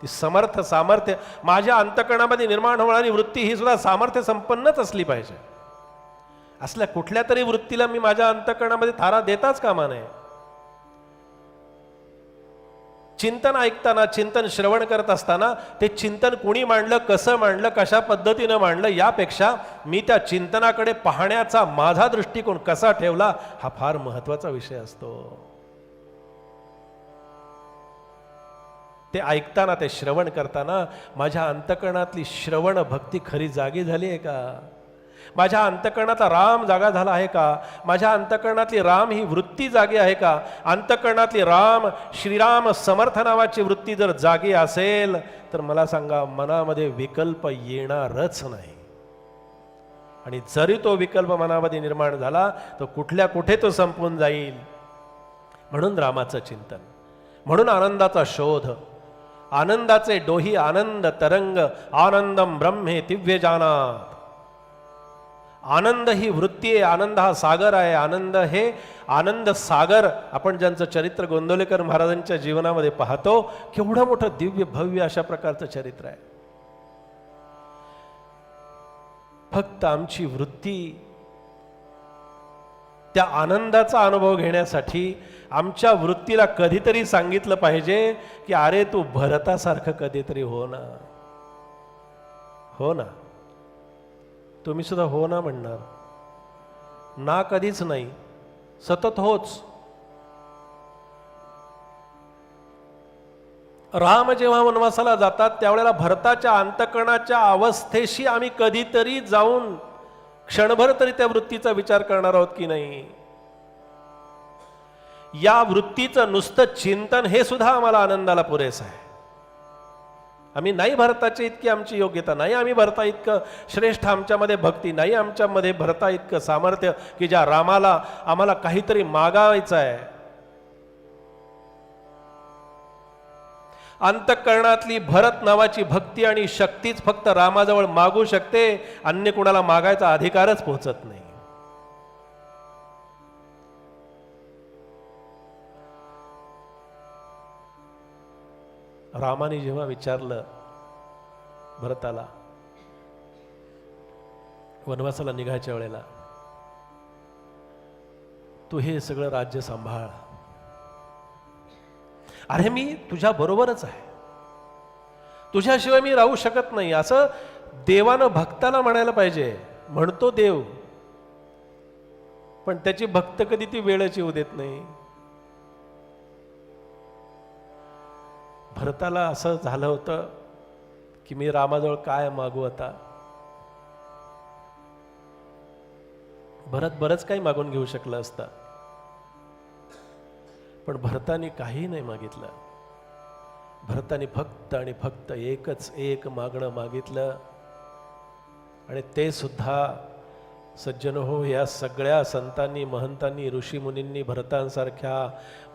ती समर्थ सामर्थ्य माझ्या अंतःकरणामध्ये निर्माण होणारी वृत्ती ही सुद्धा सामर्थ्य संपन्नच असली पाहिजे. असल्या कुठल्या तरी वृत्तीला मी माझ्या अंतःकरणामध्ये थारा देताच कामा नये. चिंतन ऐकताना, चिंतन श्रवण करत असताना ते चिंतन कुणी मांडलं, कसं मांडलं, कशा पद्धतीनं मांडलं, यापेक्षा मी त्या चिंतनाकडे पाहण्याचा माझा दृष्टिकोन कसा ठेवला हा फार महत्वाचा विषय असतो. ते ऐकताना, ते श्रवण करताना माझ्या अंतःकरणातली श्रवण भक्ती खरी जागी झाली आहे का? माझ्या अंतःकरणातला राम जागा झाला आहे का? माझ्या अंतःकरणातली राम ही वृत्ती जागी आहे का? अंतःकरणातली राम श्रीराम समर्थ नावाची वृत्ती जर जागी असेल तर मला सांगा, मनामध्ये विकल्प येणारच नाही. आणि जरी तो विकल्प मनामध्ये निर्माण झाला तर कुठल्या कुठे तो संपून जाईल. म्हणून रामाचं चिंतन, म्हणून आनंदाचा शोध, आनंदाचे डोही आनंद तरंग, आनंदम ब्रह्मे दिव्य जानात. आनंद ही वृत्ती आहे, आनंद हा सागर आहे. आनंद हे आनंद सागर आपण ज्यांचं चरित्र गोंदवलेकर महाराजांच्या जीवनामध्ये पाहतो, केवढं मोठं दिव्य भव्य अशा प्रकारचं चरित्र आहे. फक्त आमची वृत्ती त्या आनंदाचा अनुभव घेण्यासाठी आमच्या वृत्तीला कधीतरी सांगितलं पाहिजे की अरे तू भरतासारखं कधीतरी हो ना, हो ना. तुम्ही सुद्धा हो ना म्हणणार ना? कधीच नाही, सतत होच. राम जेव्हा वनवासाला जातात त्यावेळेला भरताच्या अंतःकरणाच्या अवस्थेशी आम्ही कधीतरी जाऊन क्षणभर तरी त्या वृत्तीचा विचार करणार आहोत की नाही? या वृत्तीचं नुसतं चिंतन हे सुद्धा आम्हाला आनंदाला पुरेसं आहे. आम्ही नाही भरताची इतकी आमची योग्यता नाही, आम्ही भरता इतकं श्रेष्ठ आमच्यामध्ये भक्ती नाही, आमच्यामध्ये भरता इतकं सामर्थ्य की ज्या रामाला आम्हाला काहीतरी मागायचं आहे. अंतःकरणातली भरत नावाची भक्ती आणि शक्तीच फक्त रामाजवळ मागू शकते, अन्य कुणाला मागायचा अधिकारच पोहोचत नाही. रामाने जेव्हा विचारलं भरताला वनवासाला निघायच्या वेळेला, तू हे सगळं राज्य सांभाळ, अरे मी तुझ्या बरोबरच आहे, तुझ्याशिवाय मी राहू शकत नाही, असं देवानं भक्ताला म्हणायला पाहिजे. म्हणतो देव, पण त्याची भक्त कधी ती वेळच येऊ देत नाही. भरताला असं झालं होतं की मी रामाजवळ काय मागू आता. भरत बरंच काही मागून घेऊ शकलं असता, पण भरताने काही नाही मागितलं. भरताने फक्त आणि फक्त एकच एक मागणं मागितलं, आणि ते सुद्धा सज्जन हो, या सगळ्या संतांनी, महंतांनी, ऋषीमुनींनी, भरतांसारख्या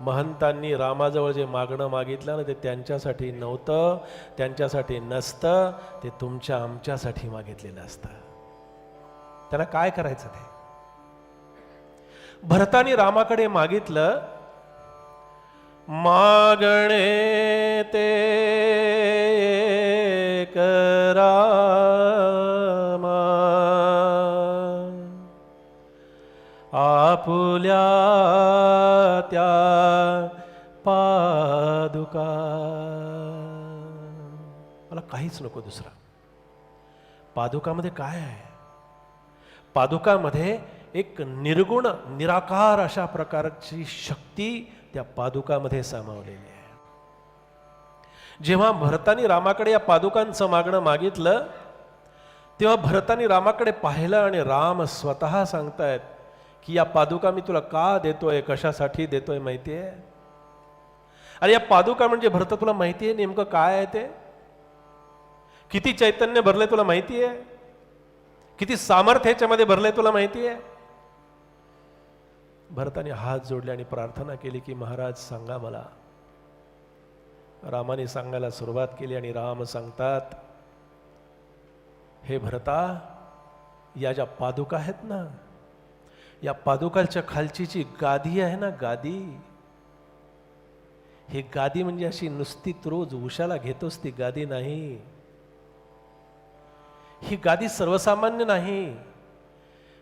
महंतांनी रामाजवळ जे मागणं मागितलं ना, ते त्यांच्यासाठी नव्हतं, त्यांच्यासाठी नसतं, ते तुमच्या आमच्यासाठी मागितलेलं असतं. त्यांना काय करायचं ते? भरतानी रामाकडे मागितलं, मागणे ते रामा आपुल्या त्या पादुका. मला काहीच नको दुसरा. पादुकामध्ये काय आहे? पादुकामध्ये एक निर्गुण निराकार अशा प्रकारची शक्ती त्या पादुकामध्ये सामावलेली आहे. जेव्हा भरतानी रामाकडे या पादुकांचं मागणं मागितलं तेव्हा भरतानी रामाकडे पाहिलं आणि राम स्वतः सांगतायत की या पादुका मी तुला का देतोय, कशासाठी देतोय माहितीये? अरे या पादुका म्हणजे भरत तुला माहितीये नेमकं काय आहे ते? किती चैतन्य भरले तुला माहितीये? किती सामर्थ्य याच्यामध्ये भरले तुला माहितीये? भरताने हात जोडले आणि प्रार्थना केली की महाराज सांगा मला. रामाने सांगायला सुरुवात केली आणि राम सांगतात, हे भरता, या ज्या पादुका आहेत ना, या पादुकांच्या खालची जी गादी आहे ना, गादी, ही गादी म्हणजे अशी नुसती रोज उशाला घेतोस ती गादी नाही. ही गादी सर्वसामान्य नाही.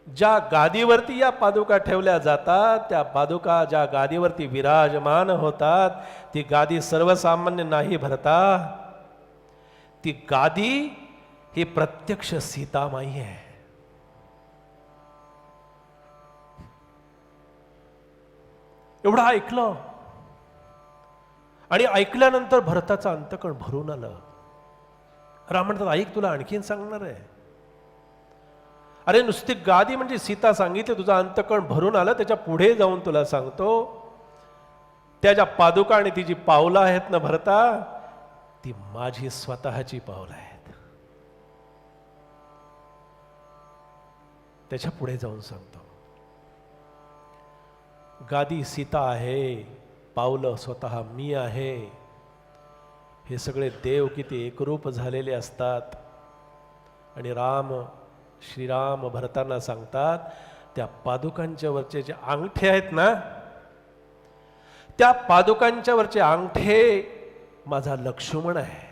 ज्या गादीवरती या पादुका ठेवल्या जातात, त्या पादुका ज्या गादीवरती विराजमान होतात, ती गादी सर्वसामान्य नाही भरता. ती गादी ही प्रत्यक्ष सीतामाई आहे. एवढं ऐकलं आणि ऐकल्यानंतर भरताचं अंतकण भरून आलं. राम म्हणतात, ऐक तुला आणखीन सांगणार आहे. अरे नुसती गादी म्हणजे सीता सांगितली, तुझं अंतकण भरून आलं. त्याच्या पुढे जाऊन तुला सांगतो, त्या ज्या पादुका आणि ती जी पावलं आहेत ना भरता, ती माझी स्वतःची पावलं आहेत. त्याच्या पुढे जाऊन सांगतो, गादी सीता आहे, पावलं स्वतः मी आहे. हे सगळे देव किती एकरूप झालेले असतात. आणि श्रीराम भरतांना सांगतात, त्या पादुकांच्या वरचे जे अंगठे आहेत ना, त्या पादुकांच्या वरचे अंगठे माझा लक्ष्मण आहे.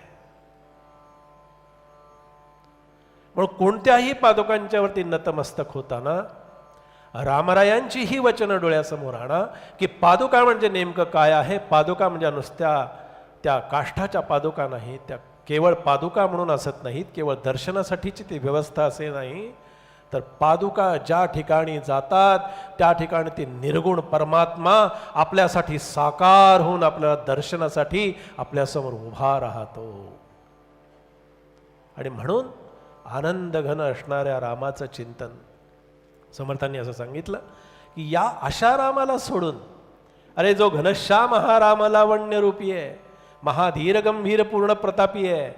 म्हणून कोणत्याही पादुकांच्या वरती नतमस्तक होताना रामरायांची ही वचनं डोळ्यासमोर आणा की पादुका म्हणजे नेमकं काय आहे. पादुका म्हणजे नुसत्या त्या काष्ठाच्या पादुका नाही, त्या केवळ पादुका म्हणून असत नाहीत, केवळ दर्शनासाठीची ती व्यवस्था असे नाही, तर पादुका ज्या ठिकाणी जातात त्या ठिकाणी ते निर्गुण परमात्मा आपल्यासाठी साकार होऊन आपल्या दर्शनासाठी आपल्यासमोर उभा राहतो. आणि म्हणून आनंद घन असणाऱ्या रामाचं चिंतन, समर्थांनी असं सांगितलं की या अशा रामाला सोडून, अरे जो घनश्याम हा राम लावण्य रूपी आहे, महाधीर गंभीर पूर्ण प्रतापी आहे,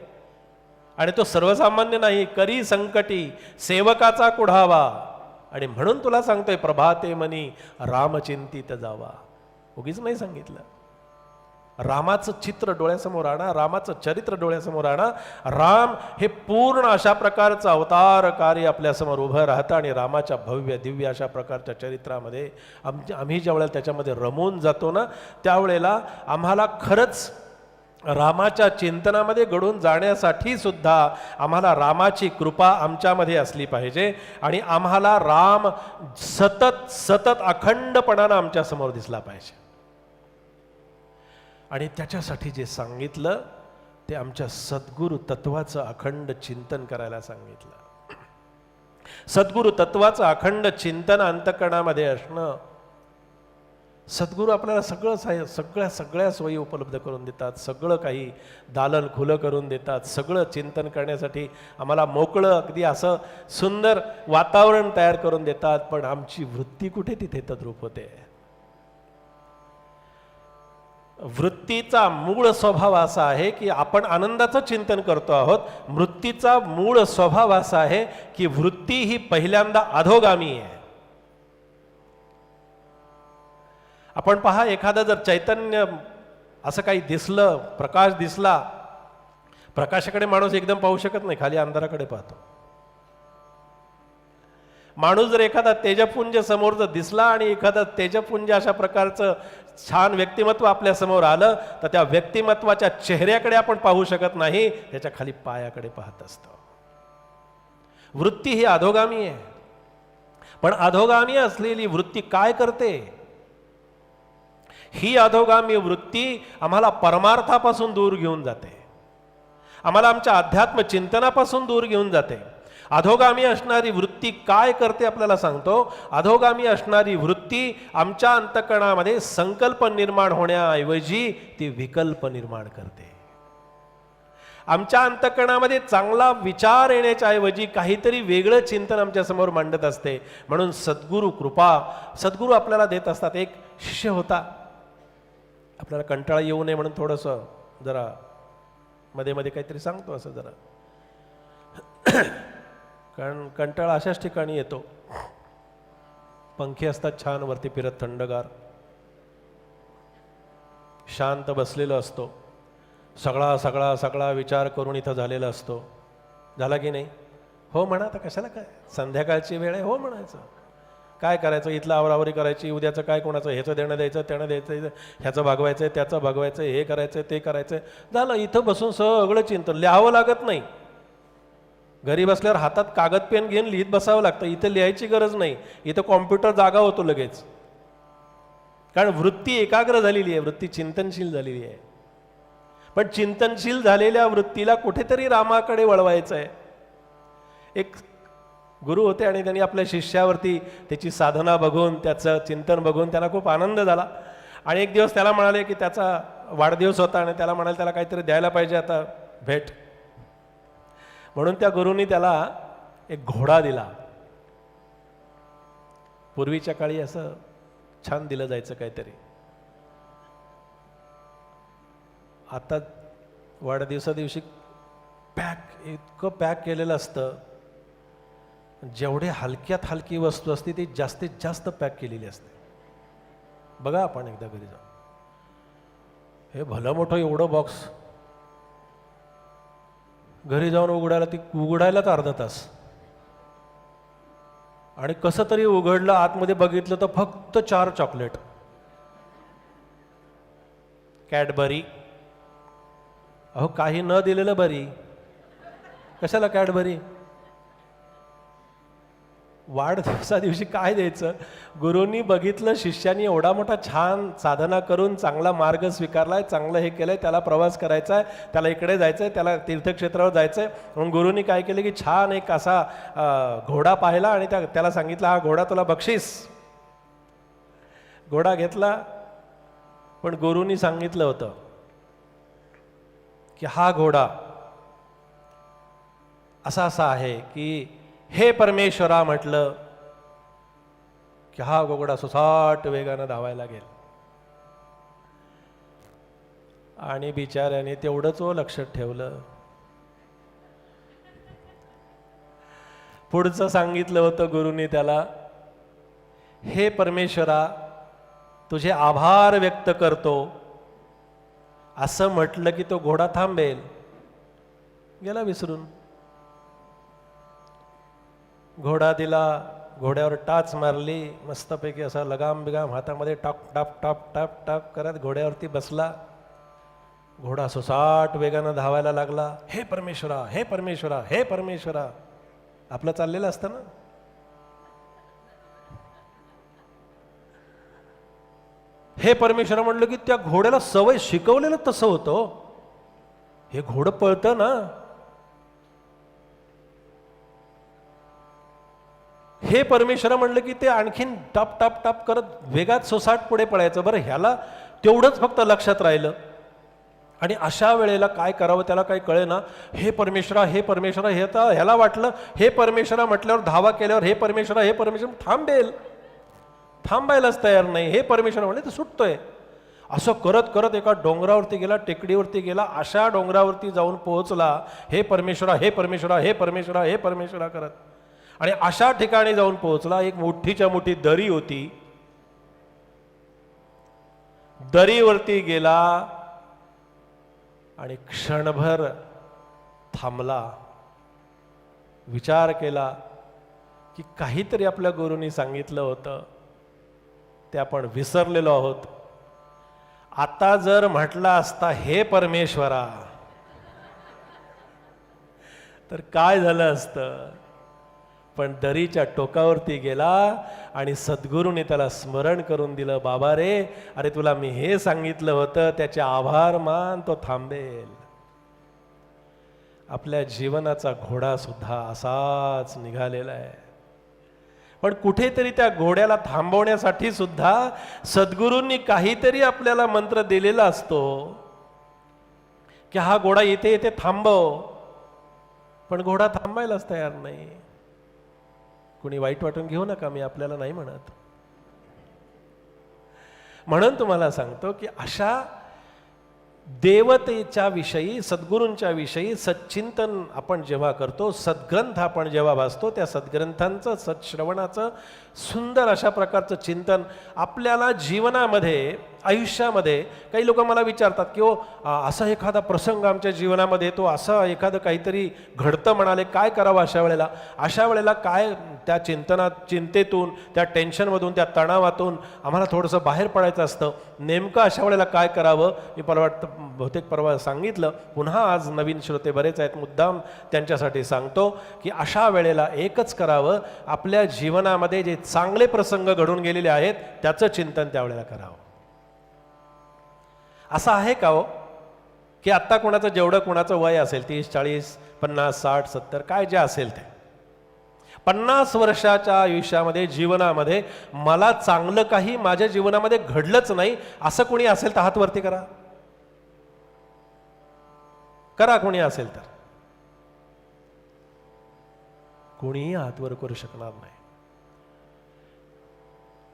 आणि तो सर्वसामान्य नाही, करी संकटी सेवकाचा कुढावा. आणि म्हणून तुला सांगतोय, प्रभाते मनी रामचिंतित जावा. उगीच नाही सांगितलं. रामाचं चित्र डोळ्यासमोर आणा, रामाचं चरित्र डोळ्यासमोर आणा. राम हे पूर्ण अशा प्रकारचं अवतार कार्य आपल्यासमोर उभं राहतं आणि रामाच्या भव्य दिव्य अशा प्रकारच्या चरित्रामध्ये आम्ही ज्यावेळेला त्याच्यामध्ये रमून जातो ना, त्यावेळेला आम्हाला खरंच रामाच्या चिंतनामध्ये घडून जाण्यासाठी सुद्धा आम्हाला रामाची कृपा आमच्यामध्ये असली पाहिजे. आणि आम्हाला राम सतत सतत अखंडपणानं आमच्यासमोर दिसला पाहिजे. आणि त्याच्यासाठी जे सांगितलं ते आमच्या सद्गुरु तत्वाचं अखंड चिंतन करायला सांगितलं. सद्गुरु तत्वाचं अखंड चिंतन अंतःकरणामध्ये असणं. सद्गुरू आपल्याला सगळ्या सोयी उपलब्ध करून देतात, सगळं काही दालन खुलं करून देतात, सगळं चिंतन करण्यासाठी आम्हाला मोकळं अगदी असं सुंदर वातावरण तयार करून देतात. पण आमची वृत्ती कुठे तिथे तद्रूप होते. वृत्तीचा मूळ स्वभाव असा आहे की आपण आनंदाचं चिंतन करतो आहोत. वृत्तीचा मूळ स्वभाव असा आहे की वृत्ती ही पहिल्यांदा अधोगामी आहे. आपण पहा, एखादं जर चैतन्य असं काही दिसलं, प्रकाश दिसला, प्रकाशाकडे माणूस एकदम पाहू शकत नाही, खाली अंधाराकडे पाहतो. माणूस जर एखादा तेजपुंज समोर जर दिसला आणि एखादा तेजपुंज अशा प्रकारचं छान व्यक्तिमत्व आपल्या समोर आलं तर त्या व्यक्तिमत्वाच्या चेहऱ्याकडे आपण पाहू शकत नाही, त्याच्या खाली पायाकडे पाहत असतो. वृत्ती ही अधोगामी आहे, पण अधोगामी असलेली वृत्ती काय करते? ही अधोगामी वृत्ती आम्हाला परमार्थापासून दूर घेऊन जाते, आम्हाला आमच्या अध्यात्म चिंतनापासून दूर घेऊन जाते. अधोगामी असणारी वृत्ती काय करते आपल्याला सांगतो. अधोगामी असणारी वृत्ती आमच्या अंतःकरणामध्ये संकल्प निर्माण होण्याऐवजी ती विकल्प निर्माण करते. आमच्या अंतःकरणामध्ये चांगला विचार येण्याच्या ऐवजी काहीतरी वेगळं चिंतन आमच्या समोर मांडत असते. म्हणून सद्गुरू कृपा, सद्गुरू आपल्याला देत असतात. एक शिष्य होता, आपल्याला कंटाळा येऊ नये म्हणून थोडंसं जरा मध्ये मध्ये काहीतरी सांगतो असं जरा, कारण कंटाळा अशाच ठिकाणी येतो. पंखे असतात छान वरती फिरत, थंडगार, शांत बसलेलो असतो, सगळा सगळा सगळा विचार करून इथं झालेला असतो. झाला की नाही? हो म्हणा. आता कशाला काय, संध्याकाळची वेळ आहे, हो म्हणायचं. काय करायचं, इथलं आवरावरी करायची, उद्याचं काय, कोणाचं ह्याचं देणं द्यायचं, त्यानं द्यायचं, ह्याचं भागवायचं, त्याचं भागवायचं, हे करायचं, ते करायचं. झालं, इथं बसून सगळं चिंतन. लिहावं लागत नाही. घरी बसल्यावर हातात कागद पेन घेऊन लिहित बसावं लागतं. इथं लिहायची गरज नाही, इथं कॉम्प्युटर जागा होतो लगेच. कारण वृत्ती एकाग्र झालेली आहे, वृत्ती चिंतनशील झालेली आहे. पण चिंतनशील झालेल्या वृत्तीला कुठेतरी रामाकडे वळवायचं आहे. एक गुरु होते आणि त्यांनी आपल्या शिष्यावरती त्याची साधना बघून, त्याचं चिंतन बघून त्यांना खूप आनंद झाला. आणि एक दिवस त्याला म्हणाले की त्याचा वाढदिवस होता आणि त्याला म्हणाले त्याला काहीतरी द्यायला पाहिजे आता भेट. म्हणून त्या गुरुनी त्याला एक घोडा दिला. पूर्वीच्या काळी असं छान दिलं जायचं काहीतरी. आता वाढदिवसा दिवशी इतकं पॅक केलेलं असतं, जेवढे हलक्यात हलकी वस्तू असते ती जास्तीत जास्त पॅक केलेली असते. बघा आपण एकदा घरी जाऊन, हे भलं मोठं एवढं बॉक्स घरी जाऊन उघडायलाच अर्धा तास. आणि कसं तरी उघडलं, आतमध्ये बघितलं तर फक्त 4 चॉकलेट, कॅडबरी. अहो काही न दिलेलं बरी, कशाला कॅडबरी? वाढदिवसा दिवशी काय द्यायचं? गुरूंनी बघितलं शिष्यानी एवढा मोठा छान साधना करून चांगला मार्ग स्वीकारलाय, चांगलं हे केलंय, त्याला प्रवास करायचा आहे, त्याला इकडे जायचंय, त्याला तीर्थक्षेत्रावर जायचंय. म्हणून गुरूंनी काय केलं की छान एक असा घोडा पाहिला आणि त्याला सांगितलं हा घोडा तुला बक्षीस. घोडा घेतला. पण गुरूंनी सांगितलं होतं की हा घोडा असा असा आहे की हे परमेश्वरा म्हटलं की हा घोडा सुसाट वेगानं धावायला गेला. आणि बिचाऱ्याने तेवढंच लक्षात ठेवलं. पुढचं सांगितलं होतं गुरुनी त्याला, हे परमेश्वरा तुझे आभार व्यक्त करतो असं म्हटलं की तो घोडा थांबेल. गेला विसरून. घोडा दिला, घोड्यावर टाच मारली, मस्तपैकी असा लगाम बिगाम हातामध्ये top top top top top करत घोड्यावरती बसला. घोडा सुसाट वेगानं धावायला लागला. हे परमेश्वरा, हे परमेश्वरा, हे परमेश्वरा. आपलं चाललेलं असतं ना. हे परमेश्वरा म्हटलं की त्या घोड्याला सवय शिकवलेलं तसं होतं. हे घोडं पळतं ना. हे परमेश्वरा म्हणलं की ते आणखीन टाप टाप टाप करत वेगात सोसाट पुढे पळायचं. बरं ह्याला तेवढंच फक्त लक्षात राहिलं. आणि अशा वेळेला काय करावं त्याला काही कळे ना. हे परमेश्वरा, हे परमेश्वरा. हे तर ह्याला वाटलं हे परमेश्वरा म्हटल्यावर, धावा केल्यावर हे परमेश्वरा, हे परमेश्वर थांबेल. थांबायलाच तयार नाही. हे परमेश्वरा म्हणले तर सुटतोय. असं करत करत एका डोंगरावरती गेला, टेकडीवरती गेला. अशा डोंगरावरती जाऊन पोहोचला. हे परमेश्वरा, हे परमेश्वरा, हे परमेश्वरा, हे परमेश्वरा करत. आणि अशा ठिकाणी जाऊन पोहोचला. एक मोठीच्या मोठी दरी होती. दरीवरती गेला आणि क्षणभर थांबला. विचार केला की काहीतरी आपल्या गुरूंनी सांगितलं होतं ते आपण विसरलेलो आहोत. आता जर म्हटला असता हे परमेश्वरा तर काय झालं असतं. पण दरीच्या टोकावरती गेला आणि सद्गुरूने त्याला स्मरण करून दिलं, बाबा रे, अरे तुला मी हे सांगितलं होतं, त्याचे आभार मान, तो थांबेल. आपल्या जीवनाचा घोडा सुद्धा असाच निघालेला आहे. पण कुठेतरी त्या घोड्याला थांबवण्यासाठी सुद्धा सद्गुरूंनी काहीतरी आपल्याला मंत्र दिलेला असतो की हा घोडा इथे इथे थांबव. पण घोडा थांबायलाच तयार नाही. कुणी वाईट वाटून घेऊ नका, मी आपल्याला नाही म्हणत. म्हणून तुम्हाला सांगतो की अशा देवतेच्या विषयी, सद्गुरूंच्या विषयी सच्चिंतन आपण जेव्हा करतो, सद्ग्रंथ आपण जेव्हा वाचतो, त्या सद्ग्रंथांचं, सत्श्रवणाचं सुंदर अशा प्रकारचं चिंतन आपल्याला जीवनामध्ये, आयुष्यामध्ये. काही लोक मला विचारतात की हो, असा एखादा प्रसंग आमच्या जीवनामध्ये येतो, असं एखादं काहीतरी घडतं म्हणाले, काय करावं अशा वेळेला. अशा वेळेला काय त्या चिंतेतून, त्या टेन्शनमधून, त्या तणावातून आम्हाला थोडंसं बाहेर पडायचं असतं. नेमकं अशा वेळेला काय करावं, मी मला वाटतं बहुतेक परवा सांगितलं, पुन्हा आज नवीन श्रोते बरेच आहेत, मुद्दाम त्यांच्यासाठी सांगतो की अशा वेळेला एकच करावं, आपल्या जीवनामध्ये जे चांगले प्रसंग घडून गेलेले आहेत त्याचं चिंतन त्यावेळेला करावं. असं आहे का हो की आत्ता कोणाचं जेवढं कोणाचं वय असेल, 30, 40, 50, 60, 70 काय जे असेल ते, 50 वर्षाच्या आयुष्यामध्ये, जीवनामध्ये मला चांगलं काही माझ्या जीवनामध्ये घडलंच नाही असं कोणी असेल तर हात वरती करा. करा कोणी असेल तर. कोणीही हात वर करू शकणार नाही.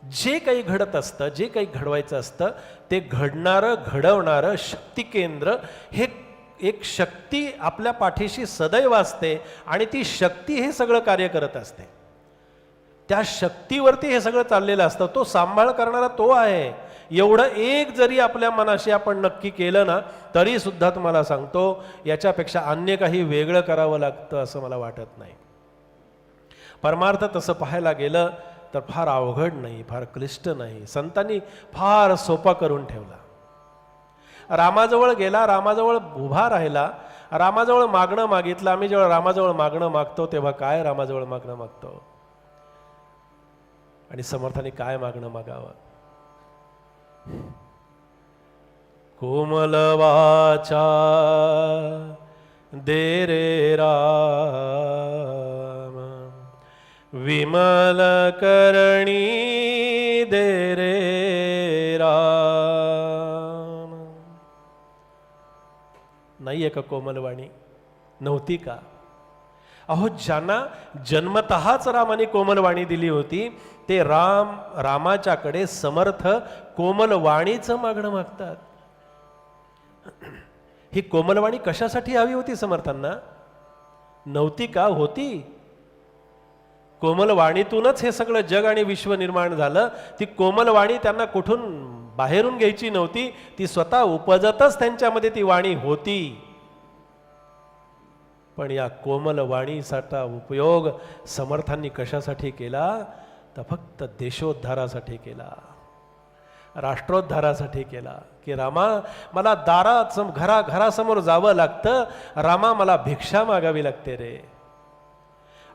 जे काही घडत असतं, जे काही घडवायचं असतं, ते घडणारं, घडवणारं शक्ती केंद्र, हे एक शक्ती आपल्या पाठीशी सदैव असते आणि ती शक्ती हे सगळं कार्य करत असते. त्या शक्तीवरती हे सगळं चाललेलं असतं. तो सांभाळ करणारा तो आहे. एवढं एक जरी आपल्या मनाशी आपण नक्की केलं ना, तरी सुद्धा तुम्हाला सांगतो याच्यापेक्षा अन्य काही वेगळं करावं लागतं असं मला वाटत नाही. परमार्थ तसं पाहायला गेलं तर फार अवघड नाही, फार क्लिष्ट नाही. संतांनी फार सोपा करून ठेवला. रामाजवळ गेला, रामाजवळ उभा राहिला, रामाजवळ मागणं मागितलं. आम्ही जेव्हा रामाजवळ मागणं मागतो तेव्हा काय रामाजवळ मागणं मागतो आणि समर्थांनी काय मागणं मागावं. कोमल वाचा दे रे राम, विमल करणी दे रे राम. नाहीये का कोमलवाणी? नव्हती का? अहो, ज्यांना जन्मतःच रामाने कोमलवाणी दिली होती ते रामाच्याकडे समर्थ कोमलवाणीचं मागणं मागतात. ही कोमलवाणी कशासाठी हवी होती समर्थांना? नव्हती का? होती. कोमलवाणीतूनच हे सगळं जग आणि विश्व निर्माण झालं. ती कोमलवाणी त्यांना कुठून बाहेरून घ्यायची नव्हती, ती स्वतः उपजतच त्यांच्यामध्ये ती वाणी होती. पण या कोमलवाणीचा उपयोग समर्थांनी कशासाठी केला? तर फक्त देशोद्धारासाठी केला, राष्ट्रोद्धारासाठी केला. की रामा, मला घरासमोर जावं लागतं, रामा मला भिक्षा मागावी लागते रे.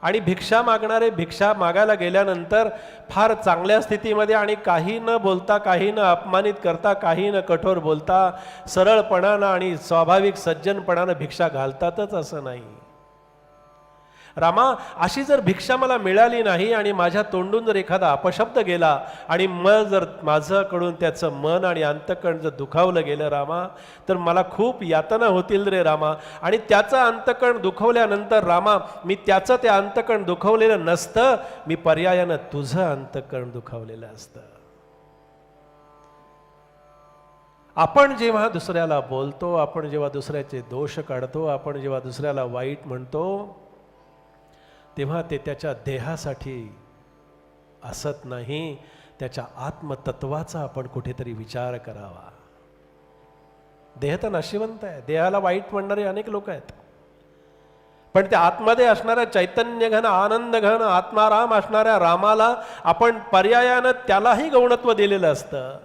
आणि भिक्षा मागणारे भिक्षा मागायला गेल्यानंतर फार चांगल्या स्थितीमध्ये आणि काही न बोलता, काही न अपमानित करता, काही न कठोर बोलता, सरळपणानं आणि स्वाभाविक सज्जनपणानं भिक्षा घालतातच असं नाही. रामा, अशी जर भिक्षा मला मिळाली नाही आणि माझ्या तोंडून जर एखादा अपशब्द गेला आणि मग जर माझ्याकडून त्याचं मन आणि अंतकण जर दुखावलं गेलं रामा, तर मला खूप यातना होतील रे रामा. आणि त्याचं अंतकण दुखवल्यानंतर रामा, मी त्याचं ते अंतकण दुखवलेलं नसतं, मी पर्यायानं तुझं अंतकण दुखावलेलं असतं. आपण जेव्हा दुसऱ्याला बोलतो, आपण जेव्हा दुसऱ्याचे दोष काढतो, आपण जेव्हा दुसऱ्याला वाईट म्हणतो, तेव्हा ते त्याच्या देहासाठी असत नाही, त्याच्या आत्मतत्वाचा आपण कुठेतरी विचार करावा. देह तर नशिवंत आहे, देहाला वाईट म्हणणारे अनेक लोक आहेत, पण त्या आतमध्ये असणाऱ्या चैतन्य घन, आनंद घन, आत्माराम असणाऱ्या रामाला आपण पर्यायानं त्यालाही गौणत्व दिलेलं असतं.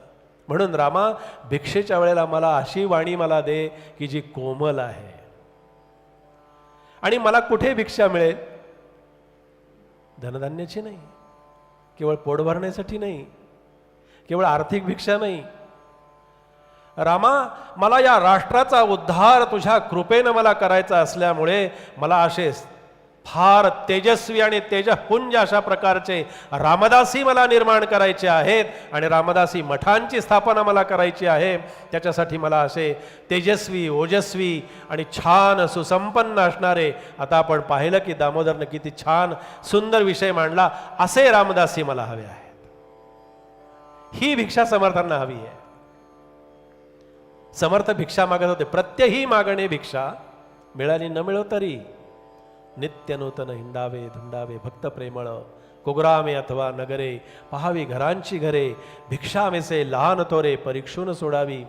म्हणून रामा, भिक्षेच्या वेळेला मला अशी वाणी मला दे की जी कोमल आहे. आणि मला कुठे भिक्षा मिळेल? धनधान्याची नाही, केवळ पोट भरण्यासाठी नाही, केवळ आर्थिक भिक्षा नाही. रामा, मला या राष्ट्राचा उद्धार तुझ्या कृपेनं मला करायचा असल्यामुळे मला असे फार तेजस्वी आणि तेजपुंज अशा प्रकारचे रामदासी मला निर्माण करायचे आहेत आणि रामदासी मठांची स्थापना मला करायची आहे. त्याच्यासाठी मला असे तेजस्वी, ओजस्वी आणि छान सुसंपन्न असणारे, आता आपण पाहिलं की दामोदरनं किती छान सुंदर विषय मांडला, असे रामदासी मला हवे आहेत. ही भिक्षा समर्थांना हवी आहे. समर्थ भिक्षा मागत होते. प्रत्यही मागणे भिक्षा, मिळाली न मिळो तरी. नित्य नूतन हिंडावे धुंडावे भक्त प्रेमळ, कुग्रामे अथवा नगरे, पहावी घरांची घरे, भिक्षा मेसे लहान तोरे, परीक्षून सोडावी.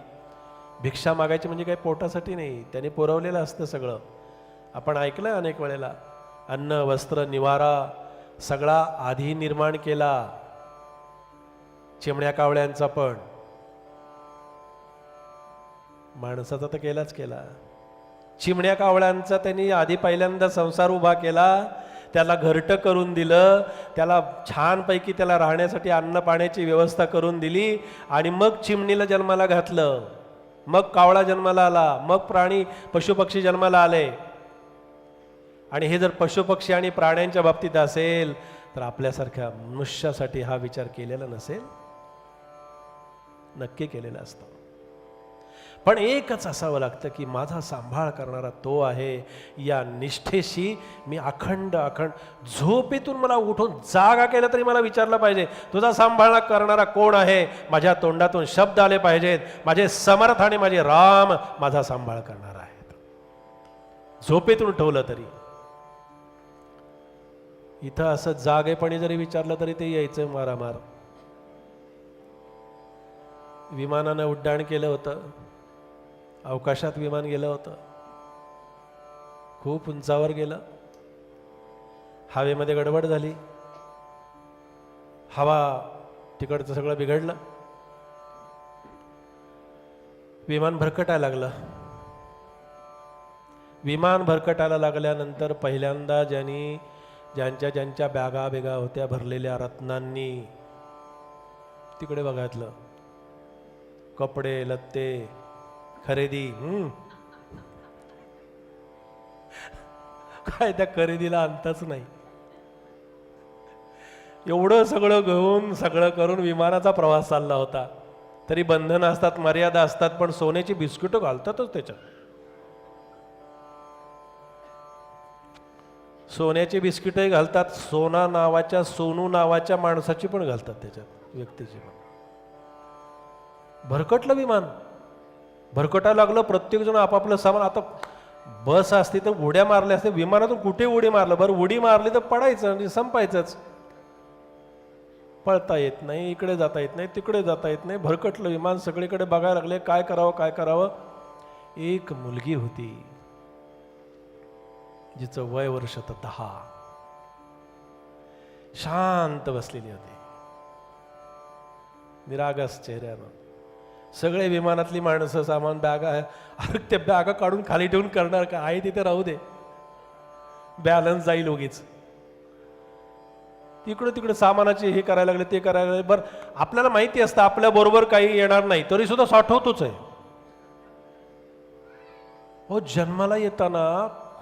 भिक्षा मागायची म्हणजे काही पोटासाठी नाही, त्याने पुरवलेलं असतं सगळं. आपण ऐकलंय अनेक वेळेला, अन्न वस्त्र निवारा सगळा आधी निर्माण केला. चिमण्या कावळ्यांचा पण, माणसाचा तर केलाच केला. चिमण्या कावळ्यांचा त्यांनी आधी पहिल्यांदा संसार उभा केला, त्याला घरटं करून दिलं, त्याला छानपैकी त्याला राहण्यासाठी अन्न पाण्याची व्यवस्था करून दिली आणि मग चिमणीला जन्माला घातलं, मग कावळा जन्माला आला, मग प्राणी पशुपक्षी जन्माला आले. आणि हे जर पशुपक्षी आणि प्राण्यांच्या बाबतीत असेल तर आपल्यासारख्या मनुष्यासाठी हा विचार केलेला नसेल? नक्की केलेला असतो. पण एकच असावं लागतं की माझा सांभाळ करणारा तो आहे. या निष्ठेशी मी अखंड झोपेतून मला उठून जागा केला तरी मला विचारलं पाहिजे, तुझा सांभाळ करणारा कोण आहे? माझ्या तोंडातून शब्द आले पाहिजेत, माझे समर्थ आणि माझे राम माझा सांभाळ करणार आहेत. झोपेतून उठवलं तरी. इथं असं जागेपणी जरी विचारलं तरी ते यायचं मारामार. विमानानं उड्डाण केलं होतं, अवकाशात विमान गेलं होतं, खूप उंचावर गेलं, हवेमध्ये गडबड झाली, हवा तिकडचं सगळं बिघडलं, विमान भरकटायला लागलं. विमान भरकटायला लागल्यानंतर पहिल्यांदा ज्यांच्या बॅगा बेगा होत्या भरलेल्या रत्नांनी तिकडे बघितलं. कपडे लत्ते खरेदी, काय त्या खरेदीला अंतच नाही. एवढं सगळं घेऊन सगळं करून विमानाचा प्रवास चालला होता. तरी बंधनं असतात, मर्यादा असतात, पण सोन्याची बिस्किटं घालतातच त्याच्यात. सोन्याची बिस्किटही घालतात, सोनू नावाच्या माणसाची पण घालतात त्याच्यात, व्यक्तीची पण. भरकटलं विमान, भरकटायला लागलं. प्रत्येक जण आपापलं सामान, आता बस असती तर उड्या मारल्या असते, विमानातून कुठे उडी मारलं? बरं उडी मारली तर पडायचं म्हणजे संपायचंच. पळता येत नाही, इकडे जाता येत नाही, तिकडे जाता येत नाही. भरकटलं विमान, सगळीकडे बघायला लागले काय करावं. एक मुलगी होती जिचं वय वर्ष 10, शांत बसलेली होती, निरागस चेहऱ्यानं. सगळे विमानातली माणसं सामान बॅगा, अरे त्या बॅगा काढून खाली ठेवून करणार का? आहे तिथे राहू दे, बॅलन्स जाईल उगीच. तिकडे तिकडे सामानाचे हे करायला लागले, ते करायला लागले. बरं आपल्याला माहिती असतं आपल्या बरोबर काही येणार नाही, तरी सुद्धा साठवतोच आहे. हो, जन्माला येताना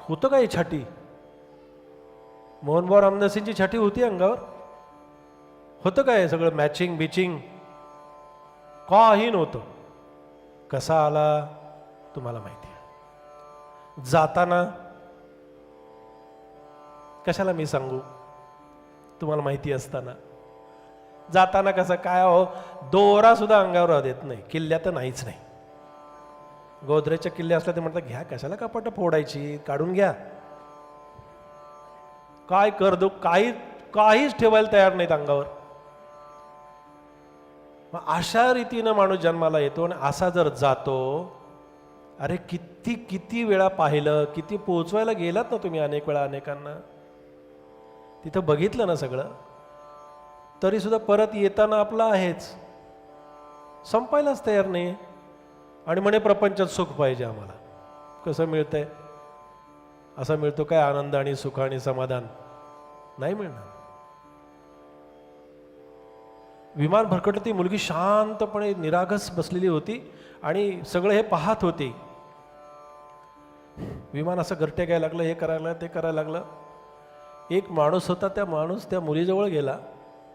होतं काय छाटी? मोहनभाऊ रामदासींची छाटी होती अंगावर? होतं काय सगळं मॅचिंग बिचिंग? काही नव्हतं. कसा आला तुम्हाला माहिती आहे. जाताना कशाला मी सांगू, तुम्हाला माहिती असताना. जाताना कसं काय हो, दोरा सुद्धा अंगावर देत नाही. किल्ल्या तर नाहीच नाही. गोदरेजच्या किल्ले असल्या ते म्हणतात घ्या, कशाला कपाट फोडायची, काढून घ्या. काय कर दो, काहीच ठेवायला तयार नाहीत अंगावर. अशा रीतीनं माणूस जन्माला येतो आणि असा जर जातो. अरे किती वेळा पाहिलं, किती पोहोचवायला गेलात ना तुम्ही अनेक वेळा अनेकांना, तिथं बघितलं ना सगळं, तरी सुद्धा परत येताना आपलं आहेच. संपायलाच तयार नाही. आणि म्हणे प्रपंचात सुख पाहिजे आम्हाला. कसं मिळतंय? असं मिळतो काय आनंद आणि सुख आणि समाधान? नाही मिळणार. विमान भरकटलं, ती मुलगी शांतपणे निरागस बसलेली होती आणि सगळं हे पाहत होती. विमान असं घरटे घ्यायला लागलं, हे करायला लागलं, ते करायला लागलं. एक माणूस होता, त्या मुलीजवळ गेला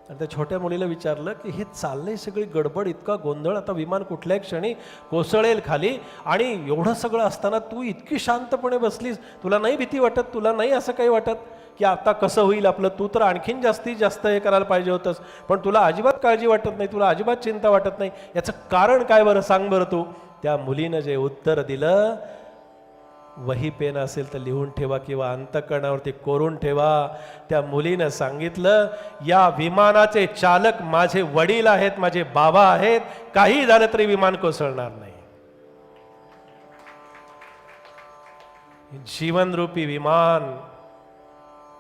आणि त्या छोट्या मुलीला विचारलं की हे चाललंय सगळी गडबड, इतका गोंधळ, आता विमान कुठल्याही क्षणी कोसळेल खाली, आणि एवढं सगळं असताना तू इतकी शांतपणे बसलीस, तुला नाही भीती वाटत? तुला नाही असं काही वाटत की आता कसं होईल आपलं? तू तर आणखीन जास्तीत जास्त हे करायला पाहिजे होतंस, पण तुला अजिबात काळजी वाटत नाही, तुला अजिबात चिंता वाटत नाही. याचं कारण काय बरं? सांग बरं तू. त्या मुलीनं जे उत्तर दिलं, वही पेन असेल तर लिहून ठेवा किंवा अंतःकरणावरती कोरून ठेवा. त्या मुलीनं सांगितलं, या विमानाचे चालक माझे वडील आहेत, माझे बाबा आहेत, काही झालं तरी विमान कोसळणार नाही. जीवनरूपी विमान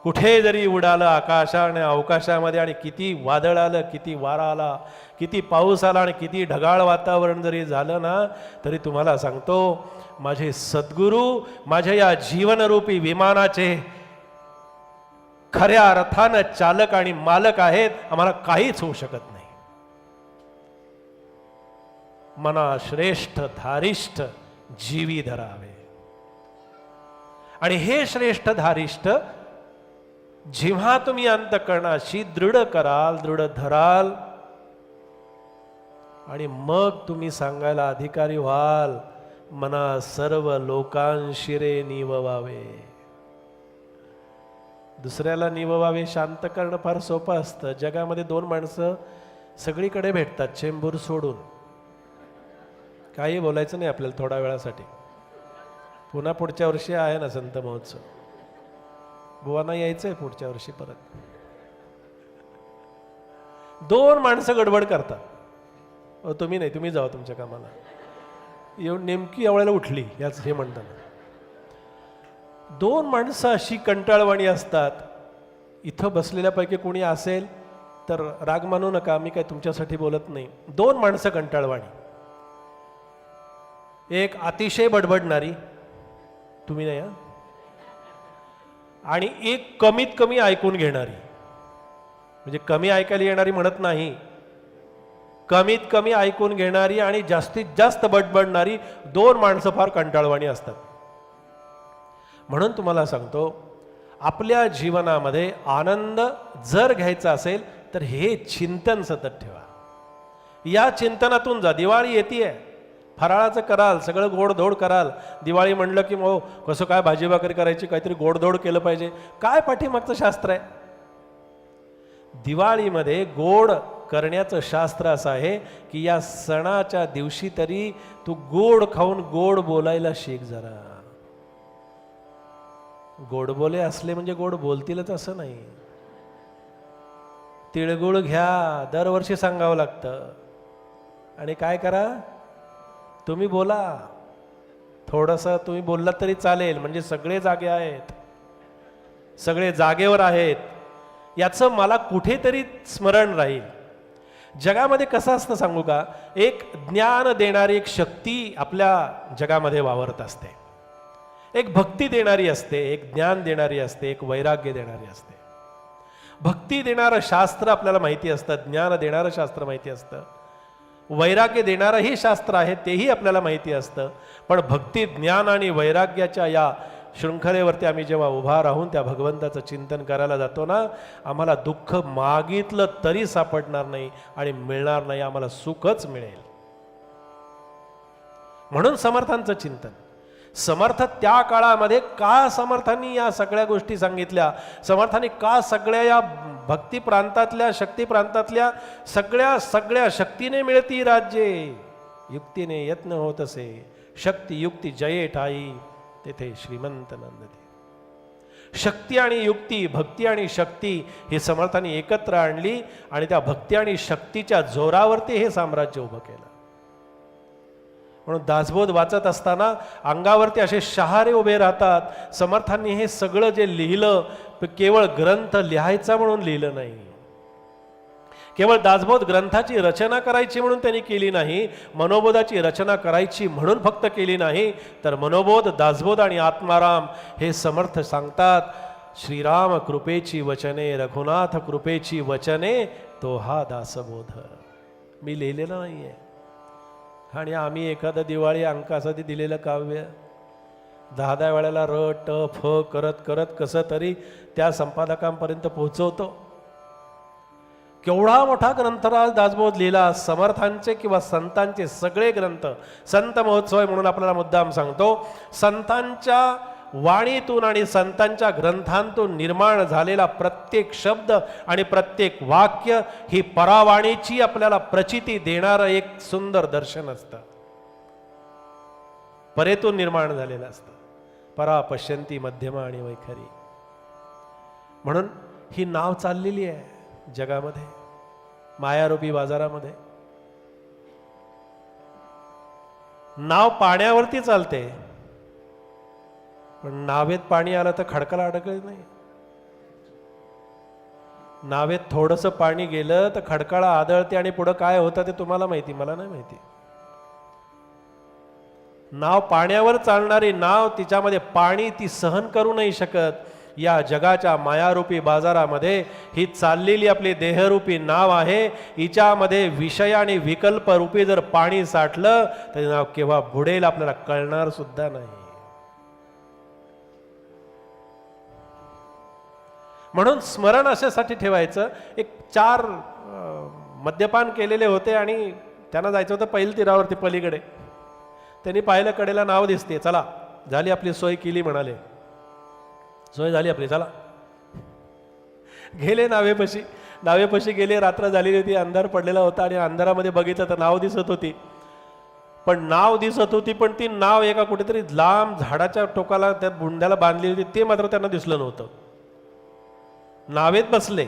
कुठे जरी उडालं आकाशाने अवकाशामध्ये, आणि किती वादळ आलं, किती वारा आला, किती पाऊस आला आणि किती ढगाळ वातावरण जरी झालं ना, तरी तुम्हाला सांगतो, माझे सद्गुरू माझ्या या जीवनरूपी विमानाचे खऱ्या अर्थानं चालक आणि मालक आहेत. आम्हाला काहीच होऊ शकत नाही. मना श्रेष्ठ धारिष्ठ जीवी धरावे. आणि हे श्रेष्ठ धारिष्ठ जेव्हा तुम्ही अंतःकरणाशी दृढ कराल, दृढ धराल, आणि मग तुम्ही सांगायला अधिकारी व्हाल, मना सर्व लोकांशिरे निववावे. दुसऱ्याला निववावे शांत करणं फार सोपं असतं. जगामध्ये दोन माणसं सगळीकडे भेटतात, चेंबूर सोडून. काही बोलायचं नाही आपल्याला थोड्या वेळासाठी. पुन्हा पुढच्या वर्षी आहे ना संत महोत्सव, बुवांना यायचंय पुढच्या वर्षी परत. दोन माणसं गडबड करतात. तुम्ही नाही, तुम्ही जावा तुमच्या कामाला. येऊन नेमकी एवढ्याला उठली, याच हे म्हणतात. दोन माणसं अशी कंटाळवाणी असतात. इथं बसलेल्यापैकी कोणी असेल तर राग मानू नका, मी काय तुमच्यासाठी बोलत नाही. दोन माणसं कंटाळवाणी, एक अतिशय बडबडणारी, तुम्ही नाही, आणि एक कमीत कमी ऐकून घेणारी. म्हणजे कमी ऐकायला येणारी म्हणत नाही, कमीत कमी ऐकून घेणारी आणि जास्तीत जास्त बडबडणारी. दोन माणसं फार कंटाळवाणी असतात. म्हणून तुम्हाला सांगतो, आपल्या जीवनामध्ये आनंद जर घ्यायचा असेल तर हे चिंतन सतत ठेवा. या चिंतनातून जा. दिवाळी येतेय, फराळाचं कराल, सगळं गोडधोड कराल. दिवाळी म्हणलं की मग कसं काय भाजी भाकरी करायची, काहीतरी गोडधोड केलं पाहिजे. काय पाठीमागचं शास्त्र आहे? दिवाळीमध्ये गोड करण्याचं शास्त्र असं आहे की या सणाच्या दिवशी तरी तू गोड खाऊन गोड बोलायला शिक जरा. गोड बोले असले म्हणजे गोड बोलतीलच असं नाही. तिळगुळ घ्या, दरवर्षी सांगावं लागतं. आणि काय करा, तुम्ही बोला. थोडंसं तुम्ही बोललात तरी चालेल, म्हणजे सगळे जागे आहेत, सगळे जागेवर आहेत, याचं मला कुठेतरी स्मरण राहील. जगामध्ये कसं असतं सांगू का, एक ज्ञान देणारी एक शक्ती आपल्या जगामध्ये वावरत असते. एक भक्ती देणारी असते, एक ज्ञान देणारी असते, एक वैराग्य देणारी असते. भक्ती देणारं शास्त्र आपल्याला माहिती असतं, ज्ञान देणारं शास्त्र माहिती असतं, वैराग्य देणारंही शास्त्र आहे तेही आपल्याला माहिती असतं. पण भक्ती, ज्ञान आणि वैराग्याच्या या शृंखलेवरती आम्ही जेव्हा उभा राहून त्या भगवंताचं चिंतन करायला जातो ना, आम्हाला दुःख मागितलं तरी सापडणार नाही आणि मिळणार नाही, आम्हाला सुखच मिळेल. म्हणून समर्थांचं चिंतन. समर्थ त्या काळामध्ये का समर्थांनी या सगळ्या गोष्टी सांगितल्या, समर्थांनी का सगळ्या या भक्ती प्रांतातल्या, शक्ती प्रांतातल्या सगळ्या शक्तीने मिळती राज्ये, युक्तीने यत्न होत असे, शक्ती युक्ती जये ठाई, तेथे श्रीमंत नंदते. शक्ती आणि युक्ती, भक्ती आणि शक्ती हे समर्थांनी एकत्र आणली आणि त्या भक्ती आणि शक्तीच्या जोरावरती हे साम्राज्य उभं केलं. म्हणून दासबोध वाचत असताना अंगावरती असे शहारे उभे राहतात. समर्थांनी हे सगळं जे लिहिलं केवळ ग्रंथ लिहायचा म्हणून लिहिलं नाही. केवळ दासबोध ग्रंथाची रचना करायची म्हणून त्यांनी केली नाही, मनोबोधाची रचना करायची म्हणून फक्त केली नाही, तर मनोबोध, दासबोध आणि आत्माराम हे समर्थ सांगतात, श्रीराम कृपेची वचने, रघुनाथ कृपेची वचने, तो हा दासबोध. मी लिहिलेलं नाही आहे. आणि आम्ही एखादं दिवाळी अंकासाठी दिलेलं काव्य 10 वेळेला र ट फ करत करत कसं तरी त्या संपादकांपर्यंत पोहोचवतो. केवढा मोठा ग्रंथराज दासबोध लिहिला. समर्थांचे किंवा संतांचे सगळे ग्रंथ, संत महोत्सव म्हणून आपल्याला मुद्दाम सांगतो, संतांच्या वाणीतून आणि संतांच्या ग्रंथांतून निर्माण झालेला प्रत्येक शब्द आणि प्रत्येक वाक्य ही परावाणीची आपल्याला प्रचिती देणारं एक सुंदर दर्शन असतं. परेतून निर्माण झालेलं असतं. परा पश्यंती मध्यमा आणि वैखरी. म्हणून ही नाव चाललेली आहे जगामध्ये, मायारूपी बाजारामध्ये. नाव पाण्यावरती चालते, पण नावेत पाणी आलं तर खडकाला अडकत नाही. नावेत थोडंसं पाणी गेलं तर खडकाळा आदळते आणि पुढं काय होतं ते तुम्हाला माहिती, मला नाही माहिती. नाव पाण्यावर चालणारी नाव, तिच्यामध्ये पाणी ती सहन करू नाही शकत. या जगाच्या मायारूपी बाजारामध्ये ही चाललेली आपली देहरूपी नाव आहे. हिच्यामध्ये विषय आणि विकल्प रूपी जर पाणी साठलं तर नाव केव्हा बुडेल आपल्याला कळणार सुद्धा नाही. म्हणून स्मरण अशासाठी ठेवायचं. एक 4 मद्यपान केलेले होते आणि त्यांना जायचं होतं पैल तीरावरती पलीकडे. त्यांनी पाहिलं कडेला नाव दिसते, चला झाली आपली सोय, केली म्हणाले, सोय झाली आपली, चला. गेले नावेपाशी गेले. रात्र झालेली होती, अंधार पडलेला होता आणि अंधारामध्ये बघितलं तर नाव दिसत होती. पण नाव दिसत होती, पण ती नाव एका कुठेतरी लांब झाडाच्या टोकाला त्या बुंड्याला बांधली होती, ते मात्र त्यांना दिसलं नव्हतं. नावेत बसले.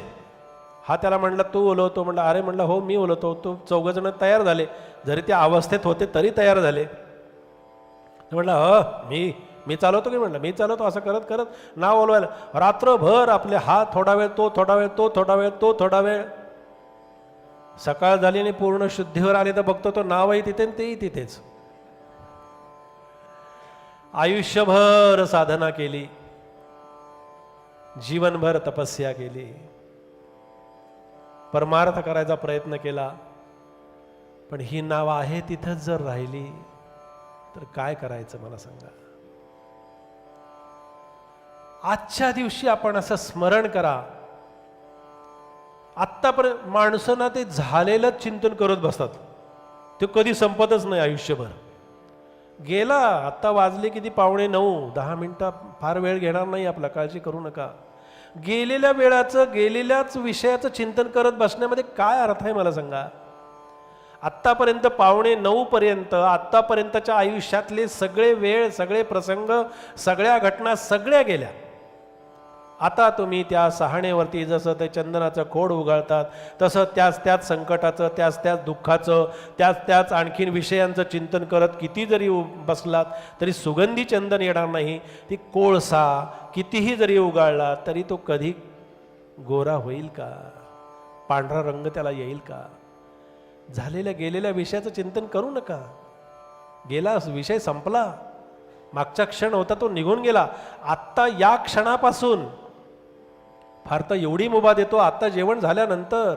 हा त्याला म्हणला तू ओलवतो, म्हणला अरे, म्हणला हो मी ओलवतो. तो 4 जण तयार झाले, जरी त्या अवस्थेत होते तरी तयार झाले. म्हणला मी चालवतो की, म्हणलं मी चालवतो. असं करत करत नाव ओलवायला रात्रभर आपले हात, थोडा वेळ तो, थोडा वेळ तो, थोडा वेळ तो, थोडा वेळ. सकाळ झाली आणि पूर्ण शुद्धीवर आले तर बघतो तो नावही तिथे आणि तेही तिथेच. आयुष्यभर साधना केली, जीवनभर तपस्या केली, परमार्थ करायचा प्रयत्न केला, पण ही नाव आहे तिथंच जर राहिली तर काय करायचं मला सांगा. आजच्या दिवशी आपण असं स्मरण करा. आत्तापर्यंत माणसांना ते झालेलं चिंतन करत बसतात, ते कधी संपतच नाही आयुष्यभर. गेला, आत्ता वाजले किती, 8:45, 10 मिनिटं फार वेळ घेणार नाही आपला, काळजी करू नका. गेलेल्या वेळाचं, गेलेल्याच विषयाचं चिंतन करत बसण्यामध्ये काय अर्थ आहे मला सांगा. आत्तापर्यंत 8:45 पर्यंत आत्तापर्यंतच्या आयुष्यातले सगळे वेळ, सगळे प्रसंग, सगळ्या घटना सगळ्या गेल्या. आता तुम्ही त्या सहाणेवरती जसं ते चंदनाचं खोड उगाळतात तसं त्याच संकटाचं, त्याच दुःखाचं, त्याच आणखीन विषयांचं चिंतन करत किती जरी बसलात तरी सुगंधी चंदन येणार नाही. ती कोळसा कितीही जरी उगाळला तरी तो कधी गोरा होईल का, पांढरा रंग त्याला येईल का. झालेल्या गेलेल्या विषयाचं चिंतन करू नका. गेला विषय संपला, मागचा क्षण होता तो निघून गेला. आत्ता या क्षणापासून फार तर एवढी मुभा देतो, आत्ता जेवण झाल्यानंतर.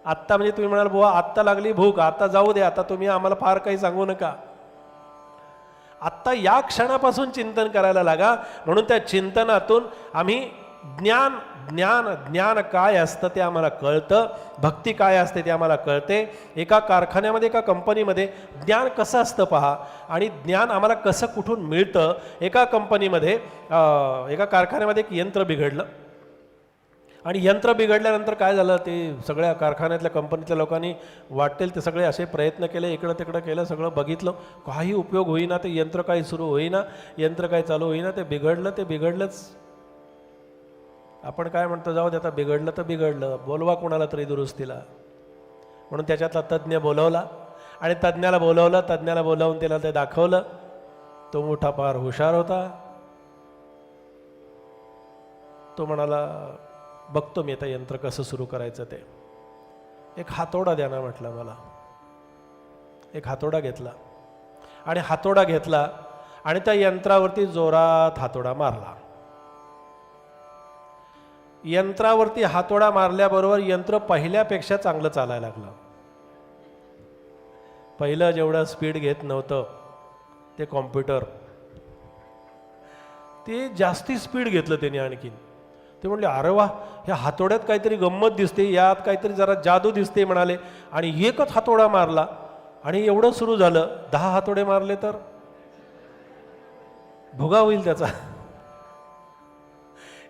आत्ता म्हणजे तुम्ही म्हणाल बुवा आत्ता लागली भूक, आता जाऊ दे, आता तुम्ही आम्हाला फार काही सांगू नका. आत्ता या क्षणापासून चिंतन करायला लागा. म्हणून त्या चिंतनातून आम्ही ज्ञान ज्ञान ज्ञान काय असतं ते आम्हाला कळतं, भक्ती काय असते ते आम्हाला कळते. एका कारखान्यामध्ये, एका कंपनीमध्ये ज्ञान कसं असतं पहा, आणि ज्ञान आम्हाला कसं कुठून मिळतं. एका कंपनीमध्ये, एका कारखान्यामध्ये एक यंत्र बिघडलं आणि यंत्र बिघडल्यानंतर काय झालं, ते सगळ्या कारखान्यातल्या कंपनीतल्या लोकांनी वाटेल ते सगळे असे प्रयत्न केले, इकडं तिकडं केलं, सगळं बघितलं, काही उपयोग होईना. ते यंत्र काही सुरू होईना, यंत्र काही चालू होईना, ते बिघडलंच. आपण काय म्हणतो, जाऊ दे आता, बिघडलं तर बिघडलं, बोलवा कोणाला तरी दुरुस्तीला. म्हणून त्याच्यातला तज्ज्ञ बोलवला आणि तज्ज्ञाला बोलावून त्याला ते दाखवलं. तो मोठा फार हुशार होता. तो म्हणाला बघतो मी आता यंत्र कसं सुरू करायचं ते. एक हातोडा द्या ना म्हटलं मला. एक हातोडा घेतला आणि हातोडा घेतला आणि त्या यंत्रावरती जोरात हातोडा मारला. यंत्रावरती हातोडा मारल्याबरोबर यंत्र पहिल्यापेक्षा चांगलं चालायला लागलं. पहिलं जेवढं स्पीड घेत नव्हतं ते कॉम्प्युटर, ते जास्ती स्पीड घेतलं त्याने आणखीन. ते म्हणले अरे वा, ह्या हातोड्यात काहीतरी गंमत दिसते, यात काहीतरी जरा जादू दिसते म्हणाले. आणि एकच हातोडा मारला आणि एवढं सुरू झालं. 10 हातोडे मारले तर भोगा होईल त्याचा.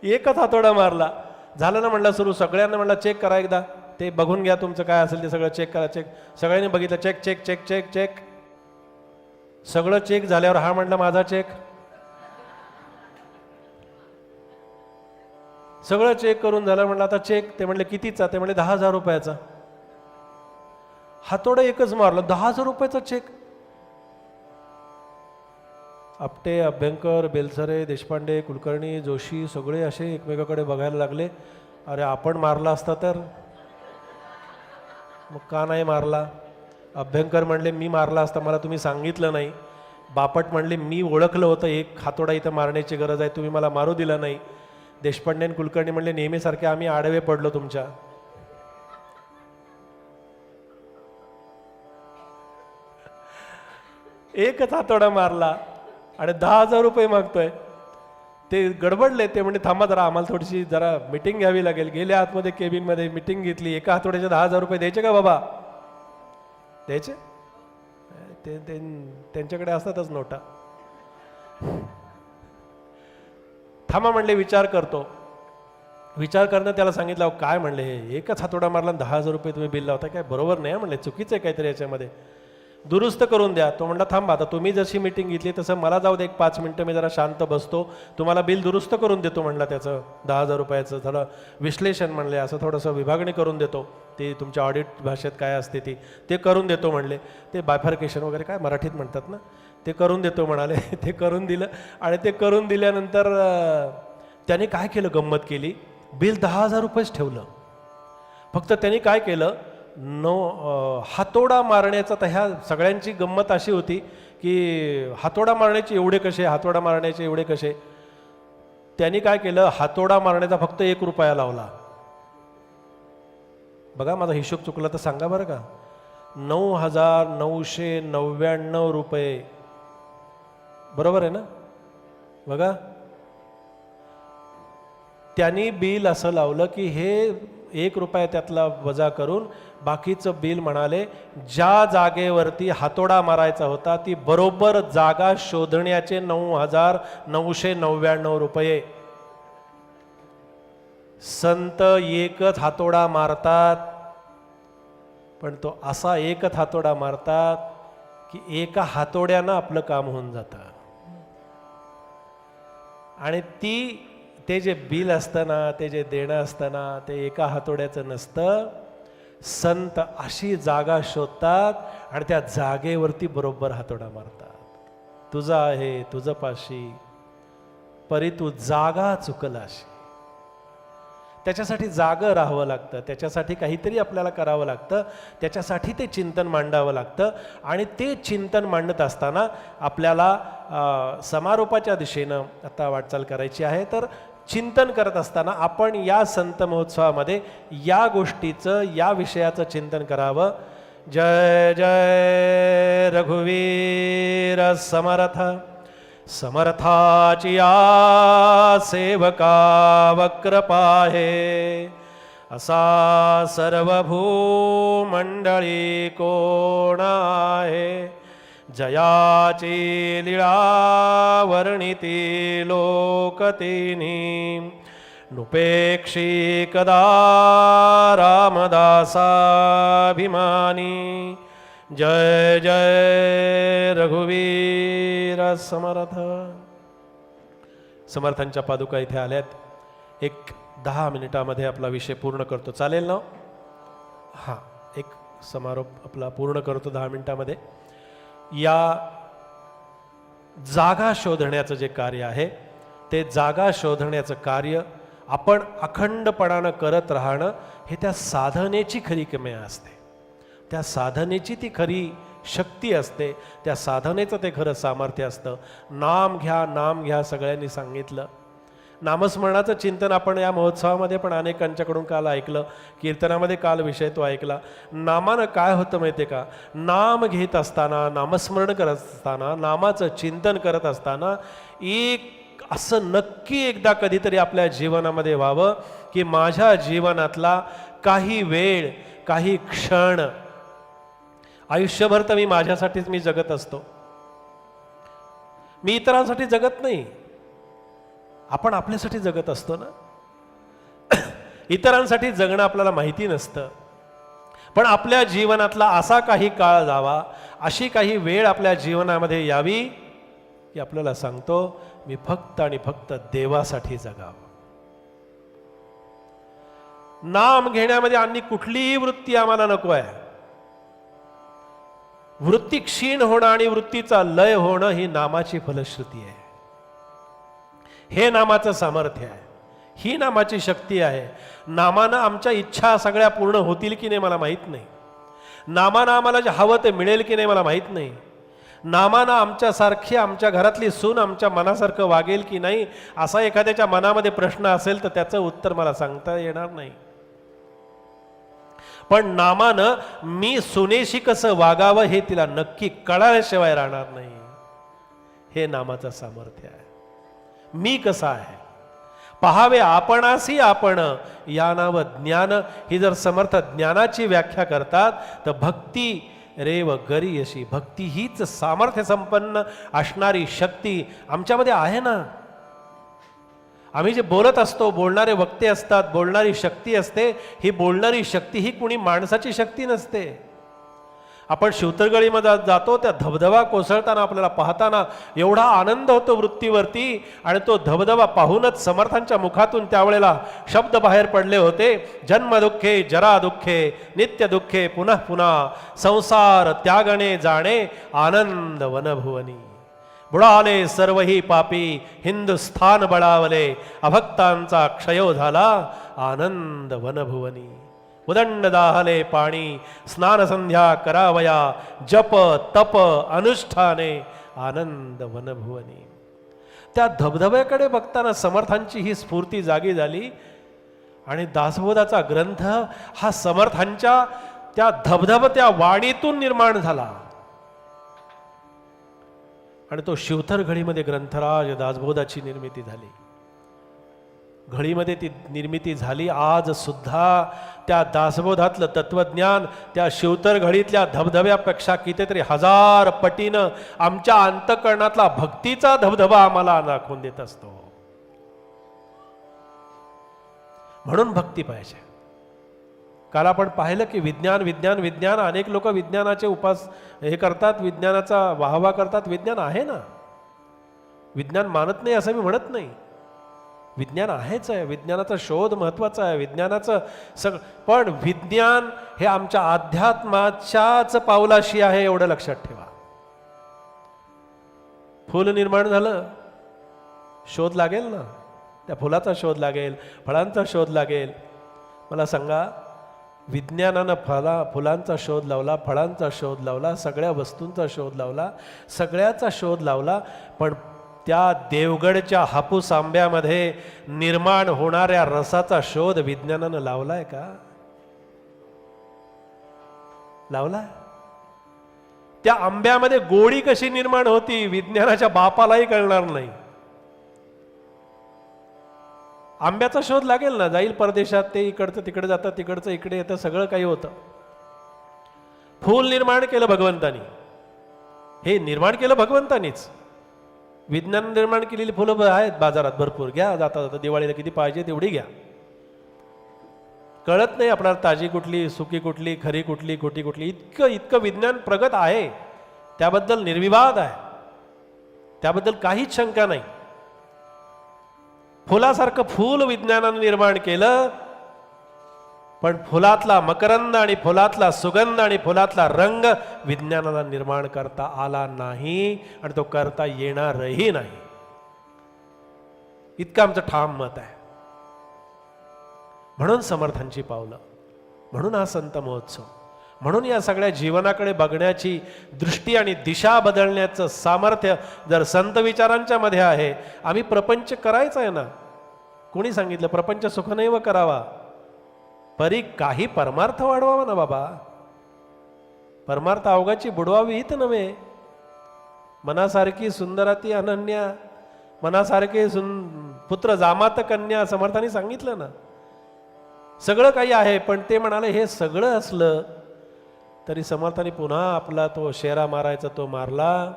एकच हातोडा मारला, झालं ना म्हणला सुरू. सगळ्यांना म्हणला चेक करा एकदा, ते बघून घ्या तुमचं काय असेल ते सगळं चेक करा. चेक सगळ्यांनी बघितलं, check check check check check. सगळं चेक झाल्यावर हा म्हणला माझा चेक. सगळं चेक करून झालं. म्हणलं आता चेक. ते म्हणले कितीचा? ते म्हणले 10,000 रुपयाचा. हातोडा एकच मारला, 10,000 रुपयाचा चेक. आपटे, अभ्यंकर, बेलसरे, देशपांडे, कुलकर्णी, जोशी सगळे असे एकमेकाकडे बघायला लागले. अरे आपण मारला असता तर? मग का नाही मारला? अभ्यंकर म्हणले मी मारला असता, मला तुम्ही सांगितलं नाही. बापट म्हणले मी ओळखलं होतं एक हातोडा इथं मारण्याची गरज आहे, तुम्ही मला मारू दिला नाही. देशपांडे आणि कुलकर्णी म्हणले नेहमीसारखे आम्ही आडवे पडलो तुमच्या. एकच हातोडा मारला आणि 10,000 रुपये मागतोय. ते गडबडले. ते म्हणजे थांबा जरा, आम्हाला थोडीशी जरा मीटिंग घ्यावी लागेल. गेले आतमध्ये केबिनमध्ये, मीटिंग घेतली. एका हातोड्याचे 10,000 रुपये द्यायचे का बाबा? द्यायचे? त्यांच्याकडे असतातच नोटा. थांबा म्हणले विचार करतो. विचार करणं त्याला सांगितलं. काय म्हणले, हे एकच हातोडा मारला 10,000 रुपये तुम्ही बिल लावता, काय बरोबर नाही म्हणले, चुकीचं आहे काहीतरी याच्यामध्ये, दुरुस्त करून द्या. तो म्हणला थांबा, आता तुम्ही जशी मीटिंग घेतली तसं मला जाऊ दे, एक 5 मिनटं मी जरा शांत बसतो, तुम्हाला बिल दुरुस्त करून देतो म्हणला. त्याचं 10,000 रुपयाचं थोडं विश्लेषण म्हणले, असं थोडंसं विभागणी करून देतो, ते तुमच्या ऑडिट भाषेत काय असते ते करून देतो म्हणले. ते बायफर्केशन वगैरे काय मराठीत म्हणतात ना, ते करून देतो म्हणाले. ते करून दिलं आणि ते करून दिल्यानंतर त्याने काय केलं, गंमत केली. बिल 10,000 रुपयेच ठेवलं. फक्त त्यांनी काय केलं, हातोडा मारण्याचा. तर ह्या सगळ्यांची गंमत अशी होती की हातोडा मारण्याचे एवढे कसे, हातोडा मारण्याचे एवढे कसे. त्यांनी काय केलं, हातोडा मारण्याचा फक्त 1 रुपया लावला. बघा माझा हिशोब चुकला तर सांगा बरं का. 9,999 रुपये बरोबर आहे ना? बघा त्यांनी बिल असं लावलं की हे 1 रुपया त्यातला वजा करून बाकीचं बिल म्हणाले ज्या जागेवरती हातोडा मारायचा होता ती बरोबर जागा शोधण्याचे 9,999 रुपये. संत एकच हातोडा मारतात, पण तो असा एकच हातोडा मारतात की एका हातोड्यानं आपलं काम होऊन जातं. आणि ते जे बिल असतं ना, ते जे देणं असतं ना, ते एका हातोड्याचं नसतं. संत अशी जागा शोधतात आणि त्या जागेवरती बरोबर हातोडा मारतात. तुझं आहे तुझं पाशी, परी तू जागा चुकलाशी. त्याच्यासाठी जागं राहावं लागतं, त्याच्यासाठी काहीतरी आपल्याला करावं लागतं, त्याच्यासाठी ते चिंतन मांडावं लागतं. आणि ते चिंतन मांडत असताना आपल्याला समारोपाच्या दिशेनं आता वाटचाल करायची आहे. तर चिंतन करत असताना आपण या संत महोत्सवामध्ये या गोष्टीचं, या विषयाचं चिंतन करावं. जय जय रघुवीर समर्थ, समर्थाची या सेवका वक्र आहे. असा सर्व भूमंडळी कोण आहे, जयाची लीळा वर्णिती लोकतिनी. नुपेक्षी कदा रामदासाभिमानी. जय जय रघुवीर समर्थ. समर्थांच्या पादुका इथे आल्यात. एक 10 मिनिटामध्ये आपला विषय पूर्ण करतो, चालेल ना? हां, एक समारोप आपला पूर्ण करतो 10 मिनिटामध्ये. या जागा शोधण्याचं जे कार्य आहे, ते जागा शोधण्याचं कार्य आपण अखंडपणानं करत राहणं हे त्या साधनेची खरी किमया असते. त्या साधनेची ती खरी शक्ती असते. त्या साधनेचं ते खरं सामर्थ्य असतं. नाम घ्या, नाम घ्या सगळ्यांनी सांगितलं. नामस्मरणाचं चिंतन आपण या महोत्सवामध्ये पण अनेकांच्याकडून काल ऐकलं. कीर्तनामध्ये काल विषय तो ऐकला. नामानं काय होतं माहिती आहे का? नाम घेत असताना, नामस्मरण करत असताना, नामाचं चिंतन करत असताना एक असं नक्की एकदा कधीतरी आपल्या जीवनामध्ये व्हावं की माझ्या जीवनातला काही वेळ, काही क्षण, आयुष्यभर तर मी माझ्यासाठीच मी जगत असतो, मी इतरांसाठी जगत नाही. आपण आपल्यासाठी जगत असतो ना. इतरांसाठी जगणं आपल्याला माहिती नसतं. पण आपल्या जीवनातला असा काही काळ जावा, अशी काही वेळ आपल्या जीवनामध्ये यावी की आपल्याला सांगतो मी फक्त आणि फक्त देवासाठी जगावं. नाम घेण्यामध्ये अन्य कुठलीही वृत्ती आम्हाला नको आहे. वृत्ती क्षीण होणं आणि वृत्तीचा लय होणं ही नामाची फलश्रुती आहे. हे नामाचं सामर्थ्य आहे. ही नामाची शक्ती आहे. नामानं आमच्या इच्छा सगळ्या पूर्ण होतील की नाही मला माहीत नाही. नामानं आम्हाला जे हवं ते मिळेल की नाही मला माहीत नाही. नामानं आमच्यासारखी आमच्या घरातली सून आमच्या मनासारखं वागेल की नाही असा एखाद्याच्या मनामध्ये प्रश्न असेल तर त्याचं उत्तर मला सांगता येणार नाही. पण नामानं मी सुनेशी कसं वागावं हे तिला नक्की कळाल्याशिवाय राहणार नाही. हे नामाचं सामर्थ्य आहे. मी कसा आहे पहावे आपणासी आपण, या नाव ज्ञान. ही जर समर्थ ज्ञानाची व्याख्या करतात तर भक्ती रेव गरीयशी, भक्ती हीच सामर्थ्य संपन्न असणारी शक्ती आमच्यामध्ये आहे ना. आम्ही जे बोलत असतो, बोलणारे वक्ते असतात, बोलणारी शक्ती असते. ही बोलणारी शक्ती ही कुणी माणसाची शक्ती नसते. आपण शिवतरगळीमध्ये जातो, त्या धबधबा कोसळताना आपल्याला पाहताना एवढा आनंद होतो वृत्तीवरती, आणि तो धबधबा पाहूनच समर्थांच्या मुखातून त्यावेळेला शब्द बाहेर पडले होते, जन्म दुःखे जरा दुःखे नित्य दुःखे पुनः पुन्हा, संसार त्यागणे जाणे आनंद वनभुवनी. बुडाले सर्वही पापी हिंदुस्थान बळावले, अभक्तांचा क्षयो झाला आनंद वनभुवनी. उदंड दाहले पाणी स्नान संध्या करावया, जप तप अनुष्ठाने आनंद वनभुवनी. त्या धबधब्याकडे बघताना समर्थांची ही स्फूर्ती जागी झाली, आणि दासबोधाचा ग्रंथ हा समर्थांच्या त्या धबधबत्या वाणीतून निर्माण झाला. आणि तो शिवथर घडीमध्ये ग्रंथराज दासबोधाची निर्मिती झाली. घडीमध्ये ती निर्मिती झाली. आज सुद्धा त्या दासबोधातलं तत्वज्ञान त्या शिवतर घडीतल्या धबधब्यापेक्षा कितीतरी हजार पटीनं आमच्या अंतःकरणातला भक्तीचा धबधबा आम्हाला दाखवून देत असतो. म्हणून भक्ती पाहिजे. काल आपण पाहिलं की विज्ञान विज्ञान विज्ञान, अनेक लोक विज्ञानाचे हे करतात, विज्ञानाचा वाहवा करतात. विज्ञान आहे ना, विज्ञान मानत नाही असं मी म्हणत नाही. विज्ञान आहेच आहे, विज्ञानाचा शोध महत्वाचा आहे, विज्ञानाचं पण विज्ञान हे आमच्या अध्यात्माच्याच पावलाशी आहे एवढं लक्षात ठेवा. फूल निर्माण झालं, शोध लागेल ना, त्या फुलाचा शोध लागेल, फळांचा शोध लागेल. मला सांगा, विज्ञानानं फुलांचा शोध लावला, फळांचा शोध लावला, सगळ्या वस्तूंचा शोध लावला, सगळ्याचा शोध लावला, पण त्या देवगडच्या हापूस आंब्यामध्ये निर्माण होणाऱ्या रसाचा शोध विज्ञानानं लावलाय का? लावलाय? त्या आंब्यामध्ये गोडी कशी निर्माण होती विज्ञानाच्या बापालाही कळणार नाही. आंब्याचा शोध लागेल ना, जाईल परदेशात, ते इकडचं तिकडे जातं, तिकडचं इकडे येतं, सगळं काही होतं. फूल निर्माण केलं भगवंतानी, हे निर्माण केलं भगवंतानीच. विज्ञान निर्माण केलेली फुलं आहेत बाजारात भरपूर, घ्या जाता जाता, दिवाळीला किती पाहिजे तेवढी घ्या. कळत नाही आपल्याला ताजी कुठली, सुकी कुठली, खरी कुठली, खोटी कुठली. इतकं इतकं विज्ञान प्रगत आहे, त्याबद्दल निर्विवाद आहे, त्याबद्दल काहीच शंका नाही. फुलासारखं फूल विज्ञानाने निर्माण केलं, पण फुलातला मकरंद आणि फुलातला सुगंध आणि फुलातला रंग विज्ञानाला निर्माण करता आला नाही, आणि तो करता येणारही नाही. इतकं आमचं ठाम मत आहे. म्हणून समर्थांची पावलं, म्हणून हा संत महोत्सव, म्हणून या सगळ्या जीवनाकडे बघण्याची दृष्टी आणि दिशा बदलण्याचं सामर्थ्य जर संत विचारांच्या मध्ये आहे. आम्ही प्रपंच करायचं आहे ना, कोणी सांगितलं प्रपंच सुखनैव करावा, परी काही परमार्थ वाढवावा ना बाबा. परमार्थ अवघाची बुडवावी हित नव्हे. मनासारखी सुंदराती अनन्या, मनासारखे पुत्र जामात कन्या, समर्थांनी सांगितलं ना. सगळं काही आहे, पण ते म्हणाले हे सगळं असलं तरी समर्थांनी पुन्हा आपला तो शेरा मारायचा तो मारला.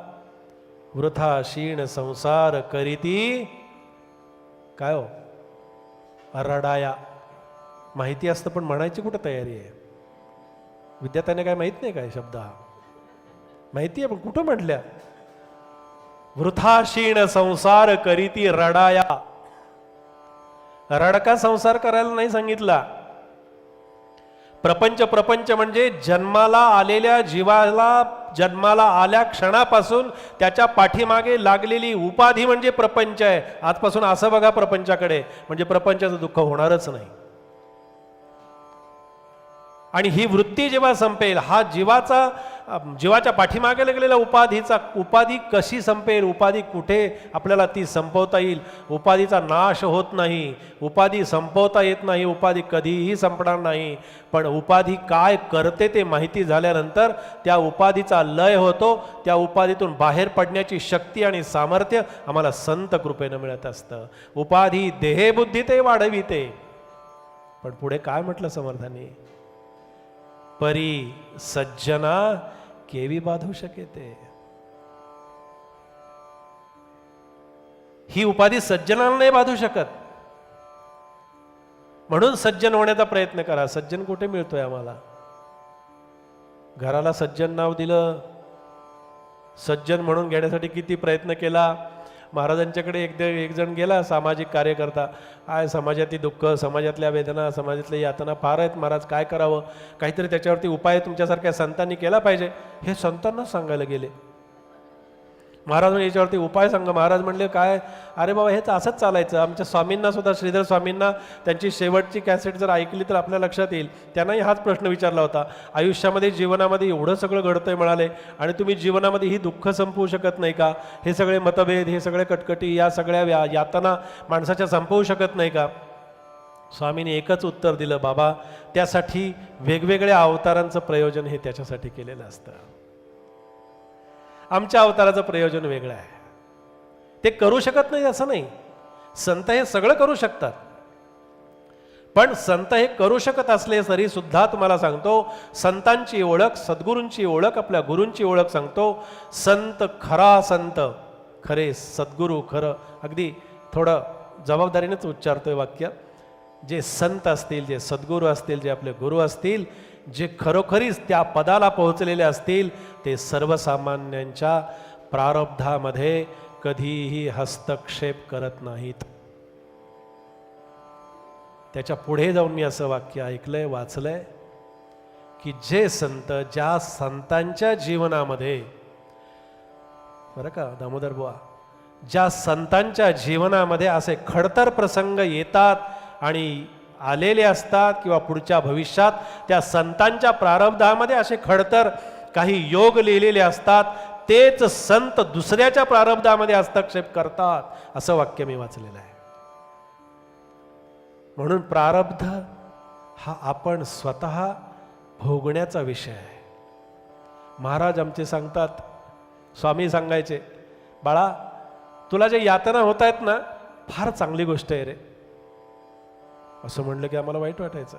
वृथा क्षीण संसार करीती काय हो रडाया. माहिती असतं पण म्हणायची कुठं तयारी आहे. विद्यार्थ्यांना काय माहित नाही काय शब्द हा माहिती आहे पण कुठं म्हटल्या. वृथा क्षीण संसार करीती रडाया. रडका संसार करायला नाही सांगितला. प्रपंच प्रपंच म्हणजे जन्माला आलेल्या जीवाला जन्माला आल्या क्षणापासून त्याच्या पाठीमागे लागलेली उपाधी म्हणजे प्रपंच आहे. आजपासून असं बघा प्रपंचाकडे, म्हणजे प्रपंचाचं दुःख होणारच नाही. आणि ही वृत्ती जेव्हा संपेल, हा जीवाच्या पाठीमागे लागलेला उपाधी कशी संपेल, उपाधी कुठे आपल्याला ती संपवता येईल. उपाधीचा नाश होत नाही, उपाधी संपवता येत नाही, उपाधी कधीही संपणार नाही. पण उपाधी काय करते ते माहिती झाल्यानंतर त्या उपाधीचा लय होतो. त्या उपाधीतून बाहेर पडण्याची शक्ती आणि सामर्थ्य आम्हाला संत कृपेनं मिळत असतं. उपाधी देहे बुद्धी ते वाढविते. पण पुढे काय म्हटलं समर्थांनी, परी सज्जना केवी बाधू शकेते. ही उपाधी सज्जनाला नाही बाधू शकत. म्हणून सज्जन होण्याचा प्रयत्न करा. सज्जन कुठे मिळतोय आम्हाला. घराला सज्जन नाव दिलं, सज्जन म्हणून घेण्यासाठी किती प्रयत्न केला. महाराजांच्याकडे एक जण गेला, सामाजिक कार्यकर्ता. आहे समाजातली दुःख, समाजातल्या वेदना, समाजातल्या यातना फार आहेत महाराज, काय करावं, काहीतरी त्याच्यावरती उपाय तुमच्यासारख्या संतांनी केला पाहिजे. हे संतांना सांगायला गेले. महाराज म्हणजे याच्यावरती उपाय सांगा. महाराज म्हणले काय, अरे बाबा हेच असंच चालायचं. आमच्या स्वामींना सुद्धा, श्रीधर स्वामींना त्यांची शेवटची कॅसेट जर ऐकली तर आपल्या लक्षात येईल. त्यांनाही हाच प्रश्न विचारला होता. आयुष्यामध्ये जीवनामध्ये एवढं सगळं घडतंय म्हणाले, आणि तुम्ही जीवनामध्ये ही दुःख संपवू शकत नाही का. हे सगळे मतभेद, हे सगळे कटकटी, या सगळ्या यातना माणसाच्या संपवू शकत नाही का. स्वामींनी एकच उत्तर दिलं, बाबा त्यासाठी वेगवेगळ्या अवतारांचं प्रयोजन हे त्याच्यासाठी केलेलं असतं. आमच्या अवताराचं प्रयोजन वेगळं आहे. ते करू शकत नाही असं नाही. संत हे सगळं करू शकतात. पण संत हे करू शकत असले तरी सुद्धा तुम्हाला सांगतो, संतांची ओळख, सद्गुरूंची ओळख, आपल्या गुरूंची ओळख सांगतो. संत खरा संत, खरे सद्गुरू, खरं अगदी थोडं जबाबदारीनेच उच्चारतोय वाक्य. जे संत असतील, जे सद्गुरू असतील, जे आपले गुरु असतील, जे खरोखरीच त्या पदाला पोहोचलेले असतील, ते सर्वसामान्यांच्या प्रारब्धामध्ये कधीही हस्तक्षेप करत नाहीत. त्याच्या पुढे जाऊन मी असं वाक्य ऐकलंय, वाचलंय, की जे संत, ज्या संतांच्या जीवनामध्ये, बरं का दामोदर बुवा, ज्या संतांच्या जीवनामध्ये असे खडतर प्रसंग येतात आणि आलेले असतात, किंवा पुढच्या भविष्यात त्या संतांच्या प्रारब्धामध्ये असे खडतर काही योग लिहिलेले असतात, तेच संत दुसऱ्याच्या प्रारब्धामध्ये हस्तक्षेप करतात, असं वाक्य मी वाचलेलं आहे. म्हणून प्रारब्ध हा आपण स्वतः भोगण्याचा विषय आहे. महाराज आमचे सांगतात, स्वामी सांगायचे, बाळा तुला जे यातना होत आहेत ना, फार चांगली गोष्ट आहे रे. असं म्हणलं की आम्हाला वाईट वाटायचं.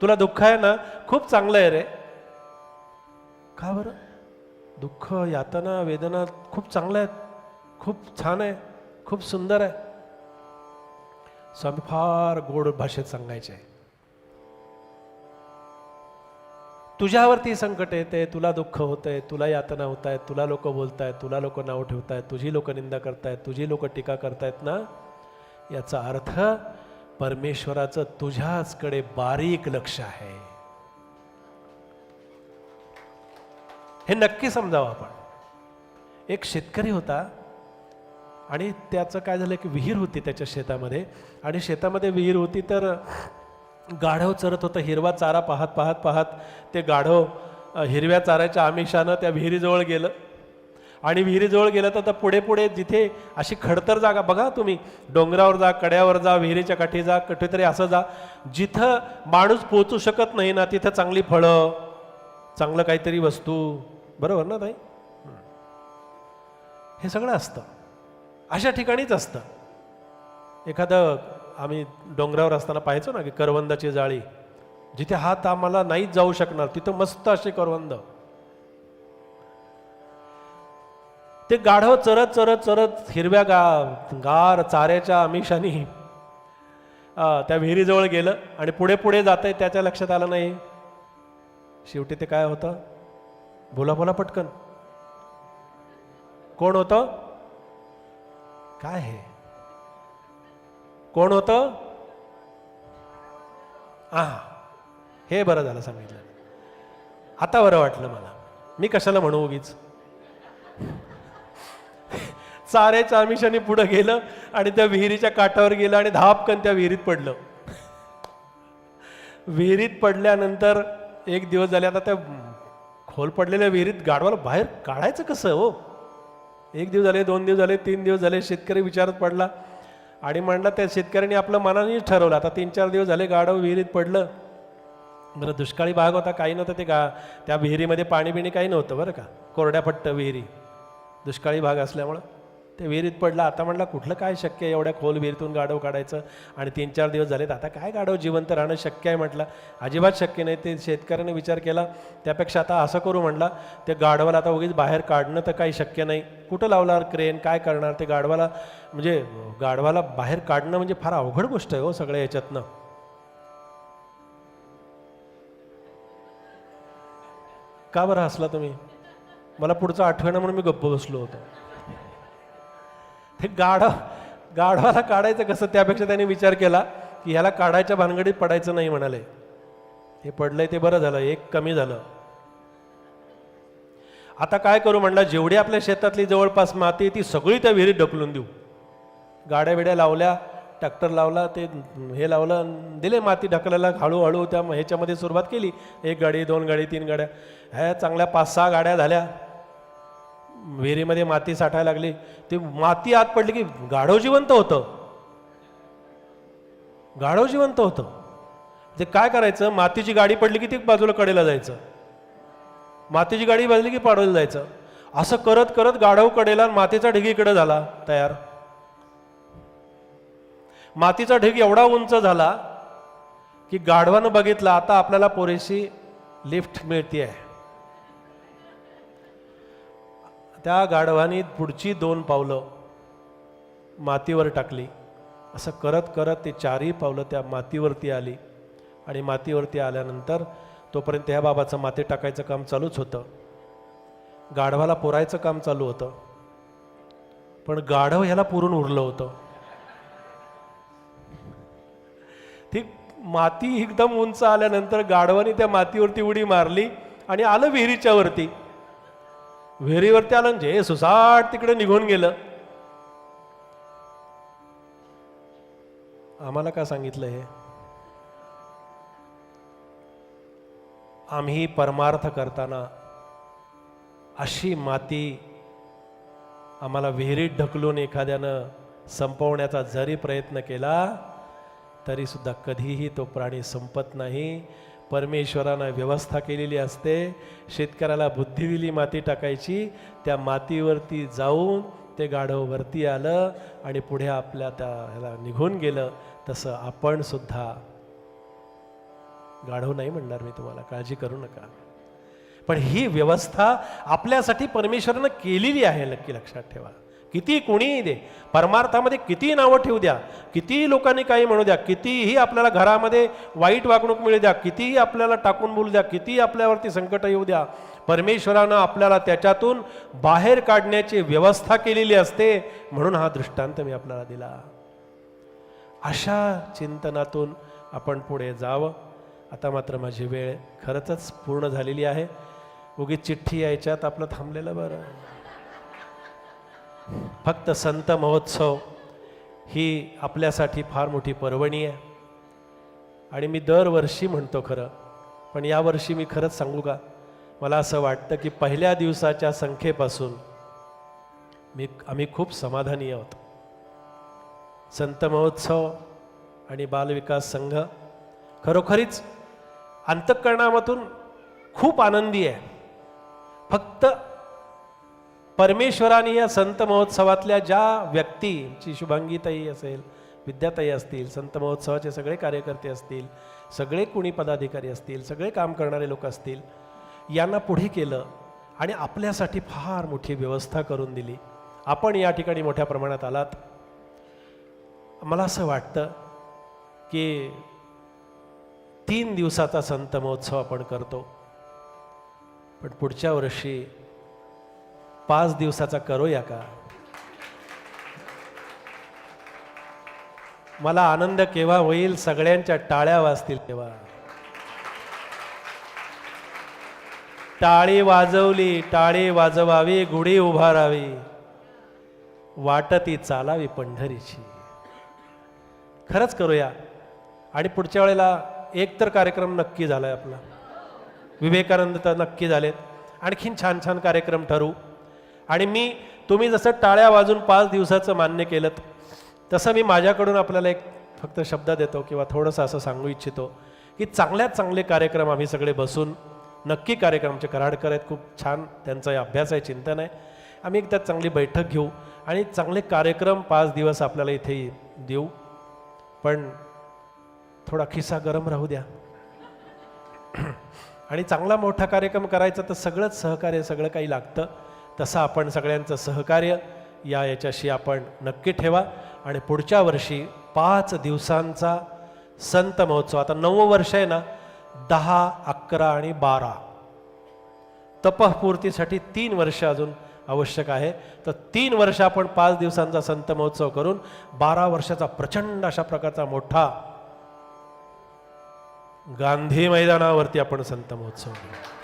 तुला दुःख आहे ना, खूप चांगलं आहे रे. का बरं? दुःख, यातना, वेदना खूप चांगल्या आहेत, खूप छान आहे, खूप सुंदर आहे. स्वामी फार गोड भाषेत सांगायचे, तुझ्यावरती संकट येते, तुला दुःख होतंय, तुला यातना होत आहेत, तुला लोक बोलतायत, तुला लोक नाव ठेवतायत, तुझी लोक निंदा करतायत, तुझी लोक टीका करतायत ना, याचा अर्थ परमेश्वराचं तुझ्याचकडे बारीक लक्ष आहे. हे नक्की समजावं आपण. एक शेतकरी होता, आणि त्याचं काय झालं की विहीर होती त्याच्या शेतामध्ये, आणि शेतामध्ये विहीर होती तर गाढव चरत होतं. हिरवा चारा पाहत पाहत पाहत ते गाढव हिरव्या चाऱ्याच्या आमिषानं त्या विहिरीजवळ गेलं. आणि विहिरीजवळ गेलं तर पुढे पुढे जिथे अशी खडतर जागा बघा तुम्ही, डोंगरावर जा, कड्यावर जा, विहिरीच्या काठी जा, कुठेतरी असं जा जिथं माणूस पोचू शकत नाही ना, तिथं चांगली फळं, चांगलं काहीतरी वस्तू, बरोबर ना ताई? हे सगळं असतं, अशा ठिकाणीच असतं. एखादं आम्ही डोंगरावर असताना पाहायचो ना की करवंदाची जाळी, जिथे हात आम्हाला नाहीच जाऊ शकणार तिथं मस्त असे करवंद. ते गाढव चरत चरत चरत हिरव्या गार चाऱ्याच्या आमिषाने त्या विहिरीजवळ गेलं आणि पुढे पुढे जातंय, त्याच्या लक्षात आलं नाही. शेवटी ते काय होतं, बोला बोला पटकन, कोण होतं, काय हे, कोण होतं? हे बरं झालं सांगितलं, आता बरं वाटलं मला, मी कशाला म्हणू उगीच. चाऱ्याच्या आमिषाने पुढे गेलं आणि त्या विहिरीच्या काठावर गेलं आणि धापकन त्या विहिरीत पडलं. विहिरीत पडल्यानंतर एक दिवस झाले, आता त्या खोल पडलेल्या विहिरीत गाढवाला बाहेर काढायचं कसं हो? एक दिवस झाले, 2 दिवस झाले, 3 दिवस झाले, शेतकरी विचारत पडला आणि म्हणला त्या शेतकऱ्यांनी आपलं मनानेच ठरवलं. आता 3-4 दिवस झाले गाढव विहिरीत पडलं. बरं, दुष्काळी भाग होता, काही नव्हतं, त्या विहिरीमध्ये पाणी बिणी काही नव्हतं बरं का, कोरड्या पट्ट विहिरी, दुष्काळी भाग असल्यामुळं ते विहिरीत पडला. आता म्हणला कुठलं काय शक्य आहे एवढ्या खोल विहिरीतून गाढव काढायचं, आणि 3-4 दिवस झालेत, आता काय गाढव जिवंत राहणं शक्य आहे म्हटलं, अजिबात शक्य नाही. ते शेतकऱ्याने विचार केला, त्यापेक्षा आता असं करू म्हणला, ते गाढवाला आता उगीच बाहेर काढणं तर काही शक्य नाही, कुठं लावणार क्रेन, काय करणार ते गाढवाला, म्हणजे गाढवाला बाहेर काढणं म्हणजे फार अवघड गोष्ट आहे हो सगळ्या याच्यातनं. का बरं हसला तुम्ही? मला पुढचं आठवणं म्हणून मी गप्प बसलो होतो. ते गाढवाला काढायचं कसं, त्यापेक्षा त्याने विचार केला की ह्याला काढायच्या भानगडीत पडायचं नाही म्हणाले. हे पडलंय ते बरं झालं, एक कमी झालं. आता काय करू म्हणला, जेवढी आपल्या शेतातली जवळपास माती ती सगळी त्या विहिरीत ढकलून देऊ. गाड्या बिड्या लावल्या, ट्रॅक्टर लावला, ते हे लावलं, दिले माती ढकलायला, हळूहळू त्या ह्याच्यामध्ये सुरुवात केली. 1 गाडी, 2 गाडी, 3 गाड्या, ह्या चांगल्या 5-6 गाड्या झाल्या. विहिरीमध्ये माती साठायला लागली. ती माती आत पडली की गाढव जिवंत होतं. गाढव जिवंत होतं. ते काय करायचं, मातीची गाडी पडली की ती बाजूला कडेला जायचं, मातीची गाडी बाजली की पाडवलं जायचं, असं करत करत गाढव कडेला, मातीचा ढिग इकडे झाला तयार. मातीचा ढिग एवढा उंच झाला की गाढवानं बघितलं आता आपल्याला पुरेशी लिफ्ट मिळते. त्या गाढवानी पुढची 2 पावलं मातीवर टाकली. असं करत करत ते 4ही पावलं त्या मातीवरती आली, आणि मातीवरती आल्यानंतर तोपर्यंत ह्या बाबाचं माती टाकायचं काम चालूच होतं, गाढवाला पुरायचं काम चालू होतं. पण गाढव ह्याला पुरून उरलं होतं. ती माती एकदम उंच आल्यानंतर गाढवाने त्या मातीवरती उडी मारली आणि आलं विहिरीच्या वरती. विहिरीवरती आलं, जे सुसाट तिकडे निघून गेलं. आम्हाला का सांगितलं हे? आम्ही परमार्थ करताना अशी माती आम्हाला विहिरीत ढकलून एखाद्यानं संपवण्याचा जरी प्रयत्न केला तरी सुद्धा कधीही तो प्राणी संपत नाही. परमेश्वरानं व्यवस्था केलेली असते. शेतकऱ्याला बुद्धी दिली माती टाकायची, त्या मातीवरती जाऊन ते गाढव वरती आलं आणि पुढे आपल्या त्या ह्याला निघून गेलं. तसं आपण सुद्धा, गाढव नाही म्हणणार मी तुम्हाला, काळजी करू नका, पण ही व्यवस्था आपल्यासाठी परमेश्वरानं केलेली आहे, नक्की लक्षात ठेवा. किती कोणीही दे, परमार्थामध्ये किती नावं ठेवू द्या, कितीही लोकांनी काही म्हणू द्या, कितीही आपल्याला घरामध्ये वाईट वागणूक मिळू द्या, कितीही आपल्याला टाकून बोलू द्या, कितीही आपल्यावरती संकट येऊ द्या, परमेश्वरानं आपल्याला त्याच्यातून बाहेर काढण्याची व्यवस्था केलेली असते. म्हणून हा दृष्टांत मी आपल्याला दिला. अशा चिंतनातून आपण पुढे जावं. आता मात्र माझी वेळ खरंच पूर्ण झालेली आहे. उगीच चिठ्ठी यायच्यात आपलं थांबलेलं बरं. फक्त संत महोत्सव ही आपल्यासाठी फार मोठी पर्वणी आहे आणि मी दरवर्षी म्हणतो खरं, पण यावर्षी मी खरंच सांगू का, मला असं वाटतं की पहिल्या दिवसाच्या संख्येपासून आम्ही खूप समाधानी आहोत. संत महोत्सव आणि बालविकास संघ खरोखरीच अंतःकरणामधून खूप आनंदी आहे. फक्त परमेश्वराने या संत महोत्सवातल्या ज्या व्यक्ती, शुभांगीताई असेल, विद्याताई असतील, संत महोत्सवाचे सगळे कार्यकर्ते असतील, सगळे कुणी पदाधिकारी असतील, सगळे काम करणारे लोक असतील, यांना पुढे केलं आणि आपल्यासाठी फार मोठी व्यवस्था करून दिली. आपण या ठिकाणी मोठ्या प्रमाणात आलात. मला असं वाटतं की 3 दिवसाचा संत महोत्सव आपण करतो, पण पुढच्या वर्षी 5 दिवसाचा करूया का? मला आनंद केव्हा होईल, सगळ्यांच्या टाळ्या वाजतील तेव्हा. टाळी वाजवली, टाळी वाजवावी, गुढी उभारावी, वाटती चालावी पंढरीची. खरंच करूया. आणि पुढच्या वेळेला एक तर कार्यक्रम नक्की झालाय आपला, विवेकानंद तर नक्की झालेत, आणखीन छान छान कार्यक्रम ठरवू. आणि तुम्ही जसं टाळ्या वाजून 5 दिवसाचं मान्य केलं, तसं मी माझ्याकडून आपल्याला एक फक्त शब्द देतो किंवा थोडंसं असं सांगू इच्छितो की चांगल्यात चांगले कार्यक्रम आम्ही सगळे बसून नक्की कार्यक्रम, आमचे कराडकर आहेत, खूप छान त्यांचा अभ्यास आहे, चिंतन आहे, आम्ही एक त्यात चांगली बैठक घेऊ आणि चांगले कार्यक्रम 5 दिवस आपल्याला इथे देऊ. पण थोडा खिसा गरम राहू द्या. आणि चांगला मोठा कार्यक्रम करायचा तर सगळंच सहकार्य, सगळं काही लागतं. तसं आपण सगळ्यांचं सहकार्य याच्याशी आपण नक्की ठेवा. आणि पुढच्या वर्षी 5 दिवसांचा संत महोत्सव, आता 9वं वर्ष आहे ना, 10, 11 आणि 12 तपःपूर्तीसाठी 3 वर्ष अजून आवश्यक आहे. तर 3 वर्ष आपण 5 दिवसांचा संत महोत्सव करून 12 वर्षाचा प्रचंड अशा प्रकारचा मोठा गांधी मैदानावरती आपण संत महोत्सव करू.